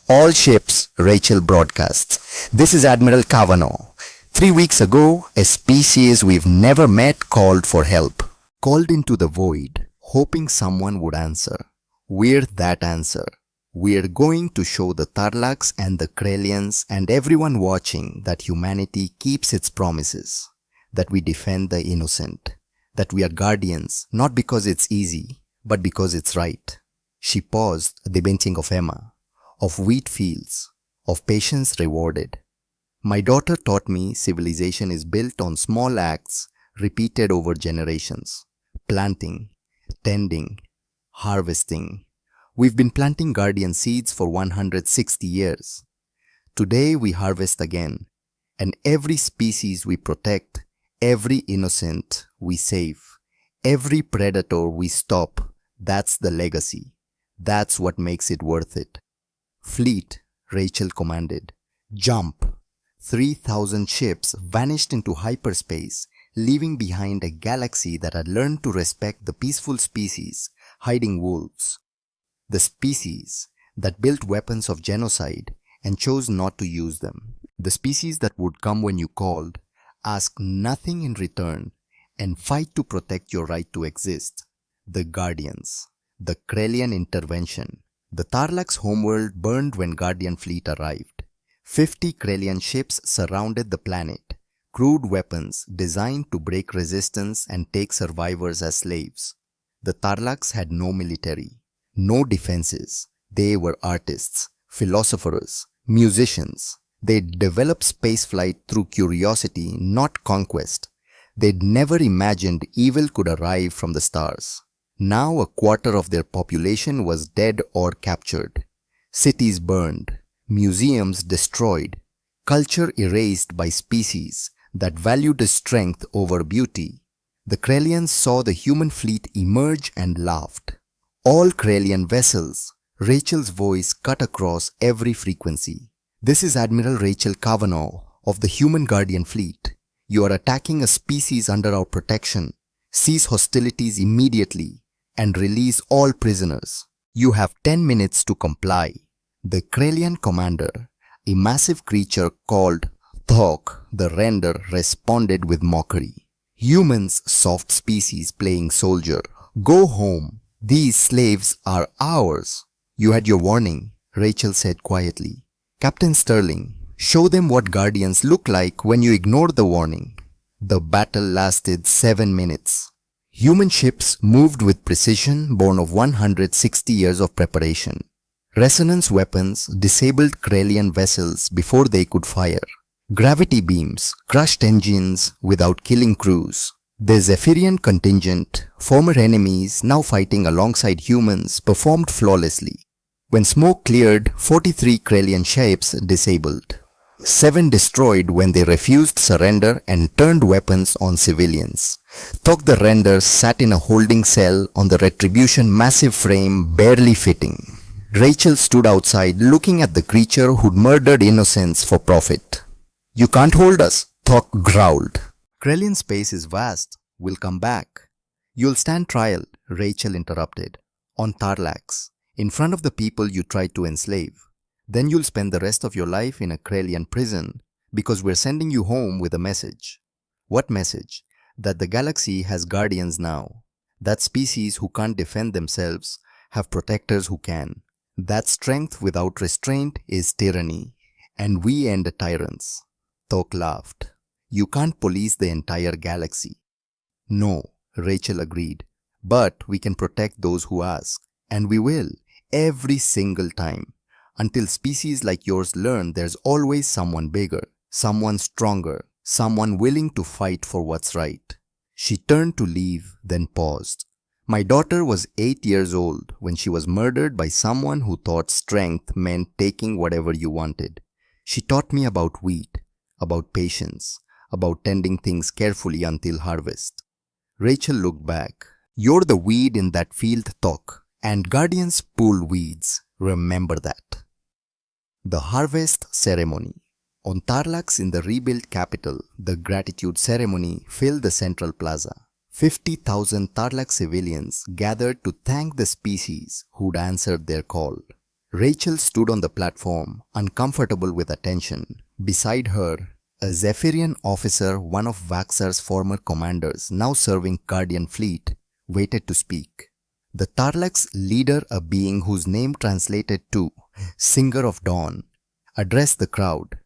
"All ships," Rachel broadcasts. "This is Admiral Kavanaugh. 3 weeks ago, a species we've never met called for help." Called into the void, hoping someone would answer. We're that answer. We're going to show the Tarlax and the Krelians and everyone watching that humanity keeps its promises, that we defend the innocent, that we are guardians not because it's easy, but because it's right. She paused at the benching of Emma, of wheat fields, of patience rewarded. "My daughter taught me civilization is built on small acts repeated over generations. Planting, tending, harvesting. We've been planting guardian seeds for 160 years. Today we harvest again, and every species we protect, every innocent we save, every predator we stop, that's the legacy. That's what makes it worth it." "Fleet," Rachel commanded. "Jump." 3,000 ships vanished into hyperspace, leaving behind a galaxy that had learned to respect the peaceful species hiding wolves. The species that built weapons of genocide and chose not to use them. The species that would come when you called, ask nothing in return, and fight to protect your right to exist. The Guardians. The Krelian Intervention. The Tarlax homeworld burned when Guardian fleet arrived. 50 Krelian ships surrounded the planet, crude weapons designed to break resistance and take survivors as slaves. The Tarlax had no military, no defenses. They were artists, philosophers, musicians. They developed spaceflight through curiosity, not conquest. They'd never imagined evil could arrive from the stars. Now a quarter of their population was dead or captured. Cities burned, museums destroyed, culture erased by species that valued strength over beauty. The Krelians saw the human fleet emerge and laughed. All Krelian vessels. Rachel's voice cut across every frequency. This is Admiral Rachel Kavanaugh of the Human Guardian Fleet. You are attacking a species under our protection. Cease hostilities immediately and release all prisoners. You have 10 minutes to comply. The Krelian commander, a massive creature called Thok the Render, responded with mockery. Humans, soft species playing soldier. Go home. These slaves are ours. You had your warning, Rachel said quietly. Captain Sterling, show them what Guardians look like when you ignore the warning. The battle lasted 7 minutes. Human ships moved with precision born of 160 years of preparation. Resonance weapons disabled Krelian vessels before they could fire. Gravity beams crushed engines without killing crews. The Zephyrian contingent, former enemies now fighting alongside humans, performed flawlessly. When smoke cleared, 43 Krelian ships disabled. 7 destroyed when they refused surrender and turned weapons on civilians. Thok the Render sat in a holding cell on the Retribution massive frame, barely fitting. Rachel stood outside looking at the creature who'd murdered innocents for profit. You can't hold us, Thok growled. Krelian space is vast. We'll come back. You'll stand trial, Rachel interrupted. On Tarlax. In front of the people you tried to enslave. Then you'll spend the rest of your life in a Krelian prison because we're sending you home with a message. What message? That the galaxy has guardians now. That species who can't defend themselves have protectors who can. That strength without restraint is tyranny. And we end tyrants. Thok laughed. You can't police the entire galaxy. No, Rachel agreed. But we can protect those who ask. And we will. Every single time. Until species like yours learn there's always someone bigger, someone stronger, someone willing to fight for what's right. She turned to leave, then paused. My daughter was 8 years old when she was murdered by someone who thought strength meant taking whatever you wanted. She taught me about wheat, about patience, about tending things carefully until harvest. Rachel looked back. You're the weed in that field, Thok. And guardians pull weeds, remember that. The Harvest Ceremony. On Tarlax in the rebuilt capital, the gratitude ceremony filled the central plaza. 50,000 Tarlax civilians gathered to thank the species who'd answered their call. Rachel stood on the platform, uncomfortable with attention. Beside her, a Zephyrian officer, one of Vaxar's former commanders, now serving Guardian Fleet, waited to speak. The Tarlax leader, a being whose name translated to Singer of Dawn, addressed the crowd.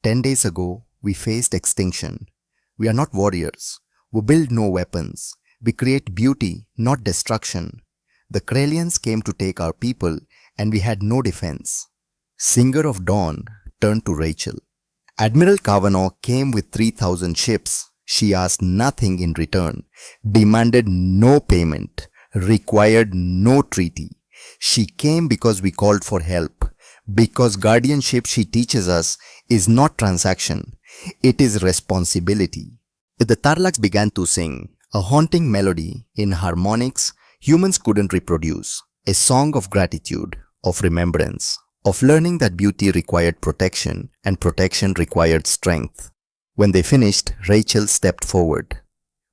10 days ago, we faced extinction. We are not warriors. We build no weapons. We create beauty, not destruction. The Krelians came to take our people and we had no defense. Singer of Dawn turned to Rachel. Admiral Kavanaugh came with 3,000 ships. She asked nothing in return, demanded no payment, required no treaty. She came because we called for help, because guardianship, she teaches us, is not transaction, it is responsibility. The Tarlax began to sing, a haunting melody in harmonics humans couldn't reproduce, a song of gratitude, of remembrance, of learning that beauty required protection and protection required strength. When they finished, Rachel stepped forward.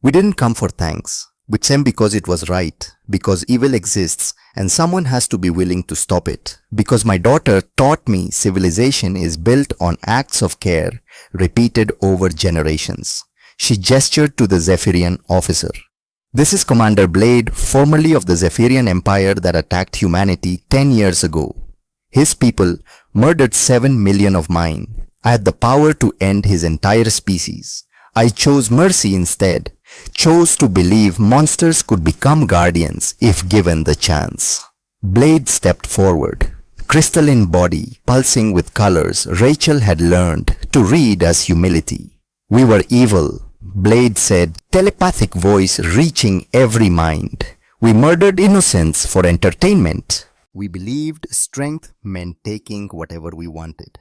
We didn't come for thanks. We came because it was right, because evil exists and someone has to be willing to stop it. Because my daughter taught me civilization is built on acts of care repeated over generations. She gestured to the Zephyrian officer. This is Commander Blade, formerly of the Zephyrian Empire that attacked humanity 10 years ago. His people murdered 7 million of mine. I had the power to end his entire species. I chose mercy instead, chose to believe monsters could become guardians if given the chance. Blade stepped forward. Crystalline body, pulsing with colors Rachel had learned to read as humility. We were evil, Blade said, telepathic voice reaching every mind. We murdered innocence for entertainment. We believed strength meant taking whatever we wanted.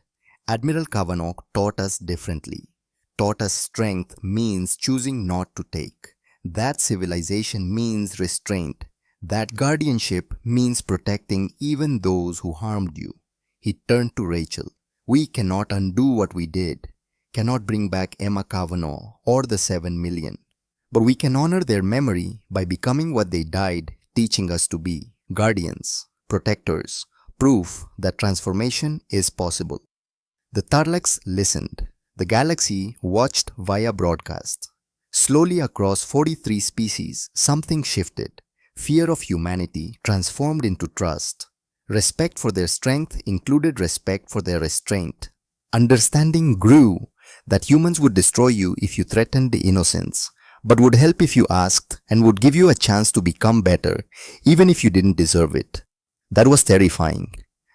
Admiral Kavanaugh taught us differently. Taught us strength means choosing not to take. That civilization means restraint. That guardianship means protecting even those who harmed you. He turned to Rachel. We cannot undo what we did, cannot bring back Emma Kavanaugh or the 7 million. But we can honor their memory by becoming what they died teaching us to be, guardians, protectors, proof that transformation is possible. The Tarlax listened. The galaxy watched via broadcast. Slowly across 43 species, something shifted. Fear of humanity transformed into trust. Respect for their strength included respect for their restraint. Understanding grew that humans would destroy you if you threatened the innocents, but would help if you asked and would give you a chance to become better, even if you didn't deserve it. That was terrifying.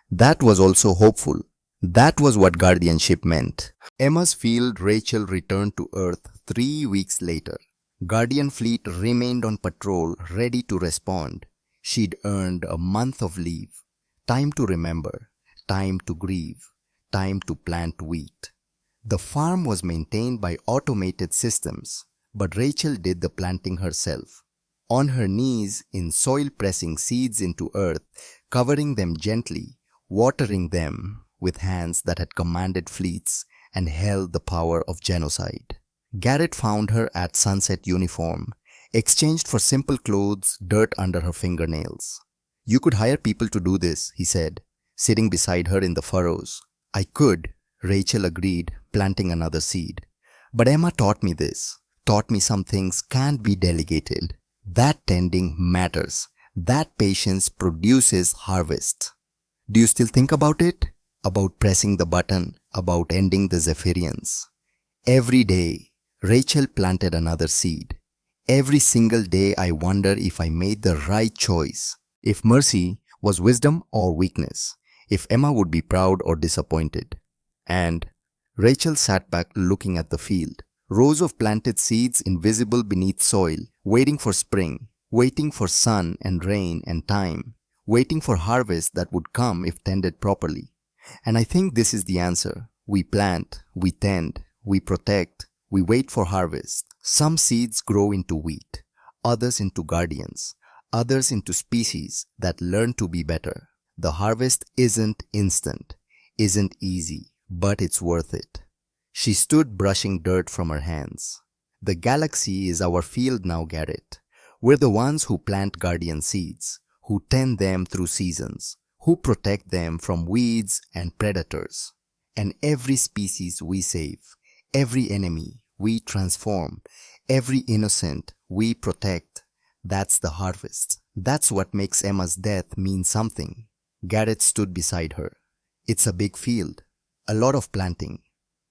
That was also hopeful. That was what guardianship meant. Emma's field Rachel returned to Earth 3 weeks later. Guardian Fleet remained on patrol, ready to respond. She'd earned a month of leave. Time to remember, time to grieve, time to plant wheat. The farm was maintained by automated systems, but Rachel did the planting herself. On her knees in soil, pressing seeds into earth, covering them gently, watering them with hands that had commanded fleets and held the power of genocide. Garrett found her at sunset uniform, exchanged for simple clothes, dirt under her fingernails. You could hire people to do this, he said, sitting beside her in the furrows. I could, Rachel agreed, planting another seed. But Emma taught me this, taught me some things can't be delegated. That tending matters. That patience produces harvest. Do you still think about it? About pressing the button, about ending the Zephyrians. Every day, Rachel planted another seed. Every single day I wonder if I made the right choice, if mercy was wisdom or weakness, if Emma would be proud or disappointed. And Rachel sat back looking at the field, rows of planted seeds invisible beneath soil, waiting for spring, waiting for sun and rain and time, waiting for harvest that would come if tended properly. And I think this is the answer. We plant, we tend, we protect, we wait for harvest. Some seeds grow into wheat, others into guardians, others into species that learn to be better. The harvest isn't instant, isn't easy, but it's worth it. She stood brushing dirt from her hands. The galaxy is our field now, Garrett. We're the ones who plant guardian seeds, who tend them through seasons, who protect them from weeds and predators. And every species we save, every enemy we transform, every innocent we protect, that's the harvest. That's what makes Emma's death mean something. Garrett stood beside her. It's a big field, a lot of planting.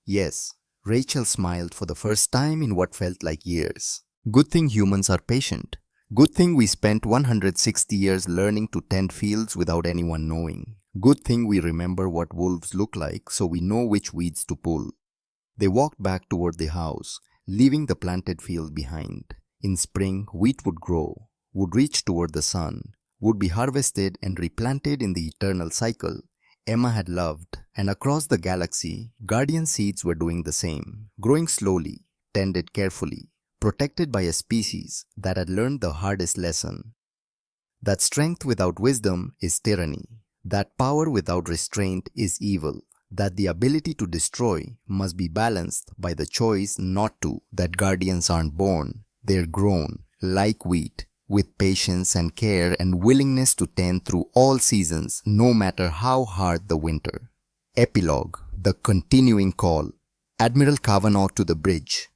Yes, Rachel smiled for the first time in what felt like years. Good thing humans are patient. Good thing we spent 160 years learning to tend fields without anyone knowing. Good thing we remember what wolves look like so we know which weeds to pull. They walked back toward the house, leaving the planted field behind. In spring, wheat would grow, would reach toward the sun, would be harvested and replanted in the eternal cycle Emma had loved, and across the galaxy, guardian seeds were doing the same, growing slowly, tended carefully, protected by a species that had learned the hardest lesson. That strength without wisdom is tyranny, that power without restraint is evil, that the ability to destroy must be balanced by the choice not to, that guardians aren't born, they're grown, like wheat, with patience and care and willingness to tend through all seasons, no matter how hard the winter. Epilogue, the continuing call. Admiral Kavanaugh to the bridge.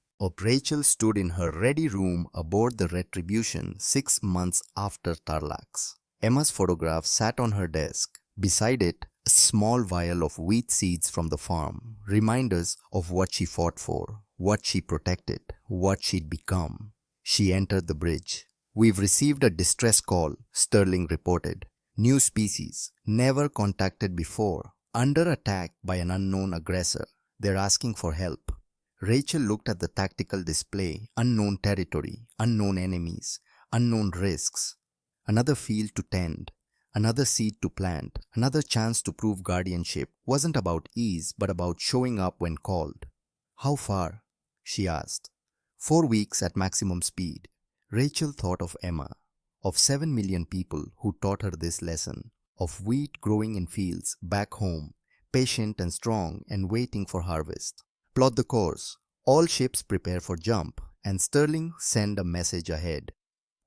Rachel stood in her ready room aboard the Retribution 6 months after Tarlax. Emma's photograph sat on her desk. Beside it, a small vial of wheat seeds from the farm, reminders of what she fought for, what she protected, what she'd become. She entered the bridge. "We've received a distress call," Sterling reported. "New species, never contacted before, under attack by an unknown aggressor. They're asking for help." Rachel looked at the tactical display. Unknown territory, unknown enemies, unknown risks. Another field to tend, another seed to plant, another chance to prove guardianship wasn't about ease but about showing up when called. "How far?" she asked. 4 weeks at maximum speed. Rachel thought of Emma, of 7 million people who taught her this lesson, of wheat growing in fields back home, patient and strong and waiting for harvest. "Plot the course. All ships prepare for jump," and Sterling send a message ahead.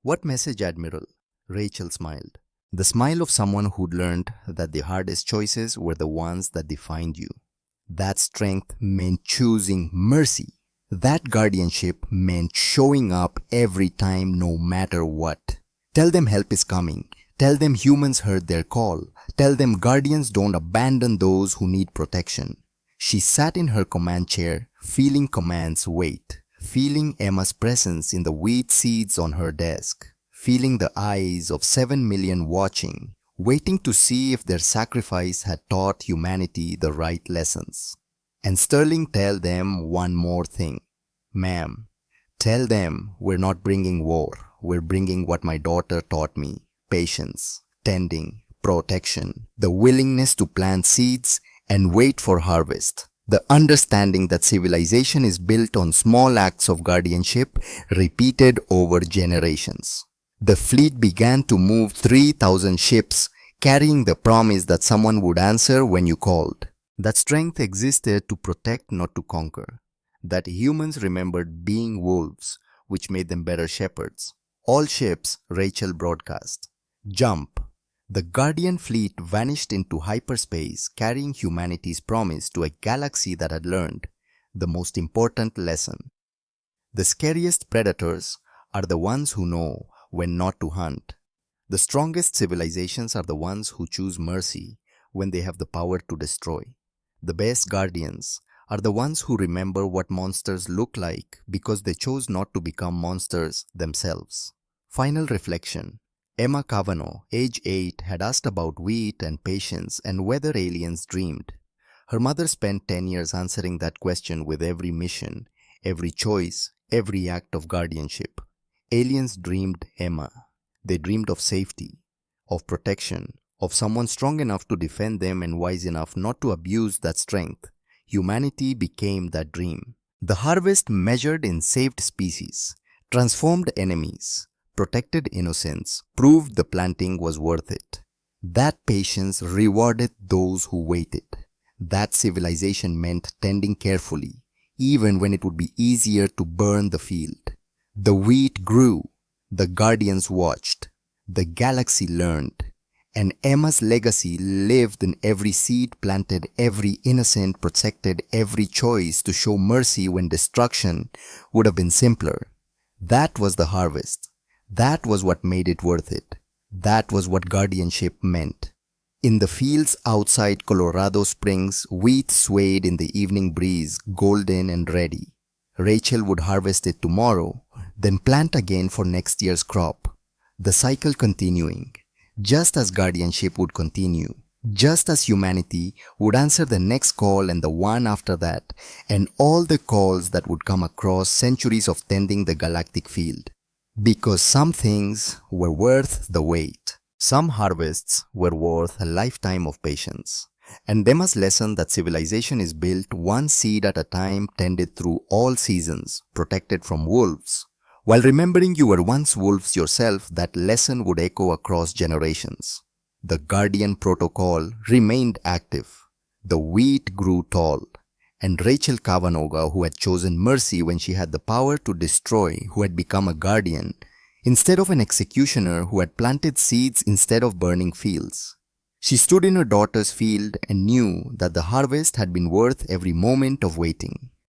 "What message, Admiral?" Rachel smiled. The smile of someone who'd learned that the hardest choices were the ones that defined you. That strength meant choosing mercy. That guardianship meant showing up every time no matter what. Tell them help is coming. Tell them humans heard their call. Tell them guardians don't abandon those who need protection. She sat in her command chair, feeling command's weight, feeling Emma's presence in the wheat seeds on her desk, feeling the eyes of 7 million watching, waiting to see if their sacrifice had taught humanity the right lessons. And Sterling tell them one more thing. "Ma'am, tell them we're not bringing war, we're bringing what my daughter taught me, patience, tending, protection, the willingness to plant seeds and wait for harvest, the understanding that civilization is built on small acts of guardianship repeated over generations." The fleet began to move 3,000 ships, carrying the promise that someone would answer when you called. That strength existed to protect, not to conquer. That humans remembered being wolves, which made them better shepherds. "All ships," Rachel broadcast. "Jump." The Guardian fleet vanished into hyperspace, carrying humanity's promise to a galaxy that had learned the most important lesson. The scariest predators are the ones who know when not to hunt. The strongest civilizations are the ones who choose mercy when they have the power to destroy. The best guardians are the ones who remember what monsters look like because they chose not to become monsters themselves. Final reflection. Emma Kavanaugh, age 8, had asked about wheat and patience and whether aliens dreamed. Her mother spent 10 years answering that question with every mission, every choice, every act of guardianship. Aliens dreamed Emma. They dreamed of safety, of protection, of someone strong enough to defend them and wise enough not to abuse that strength. Humanity became that dream. The harvest measured in saved species, transformed enemies, protected innocents, proved the planting was worth it. That patience rewarded those who waited. That civilization meant tending carefully, even when it would be easier to burn the field. The wheat grew, the guardians watched, the galaxy learned, and Emma's legacy lived in every seed planted, every innocent protected, every choice to show mercy when destruction would have been simpler. That was the harvest. That was what made it worth it. That was what guardianship meant. In the fields outside Colorado Springs, wheat swayed in the evening breeze, golden and ready. Rachel would harvest it tomorrow, then plant again for next year's crop. The cycle continuing, just as guardianship would continue, just as humanity would answer the next call and the one after that, and all the calls that would come across centuries of tending the galactic field. Because some things were worth the wait. Some harvests were worth a lifetime of patience. And Emma's lesson that civilization is built one seed at a time, tended through all seasons, protected from wolves. While remembering you were once wolves yourself, that lesson would echo across generations. The Guardian Protocol remained active. The wheat grew tall. And Rachel Kavanaugh, who had chosen mercy when she had the power to destroy, who had become a guardian, instead of an executioner who had planted seeds instead of burning fields. She stood in her daughter's field and knew that the harvest had been worth every moment of waiting.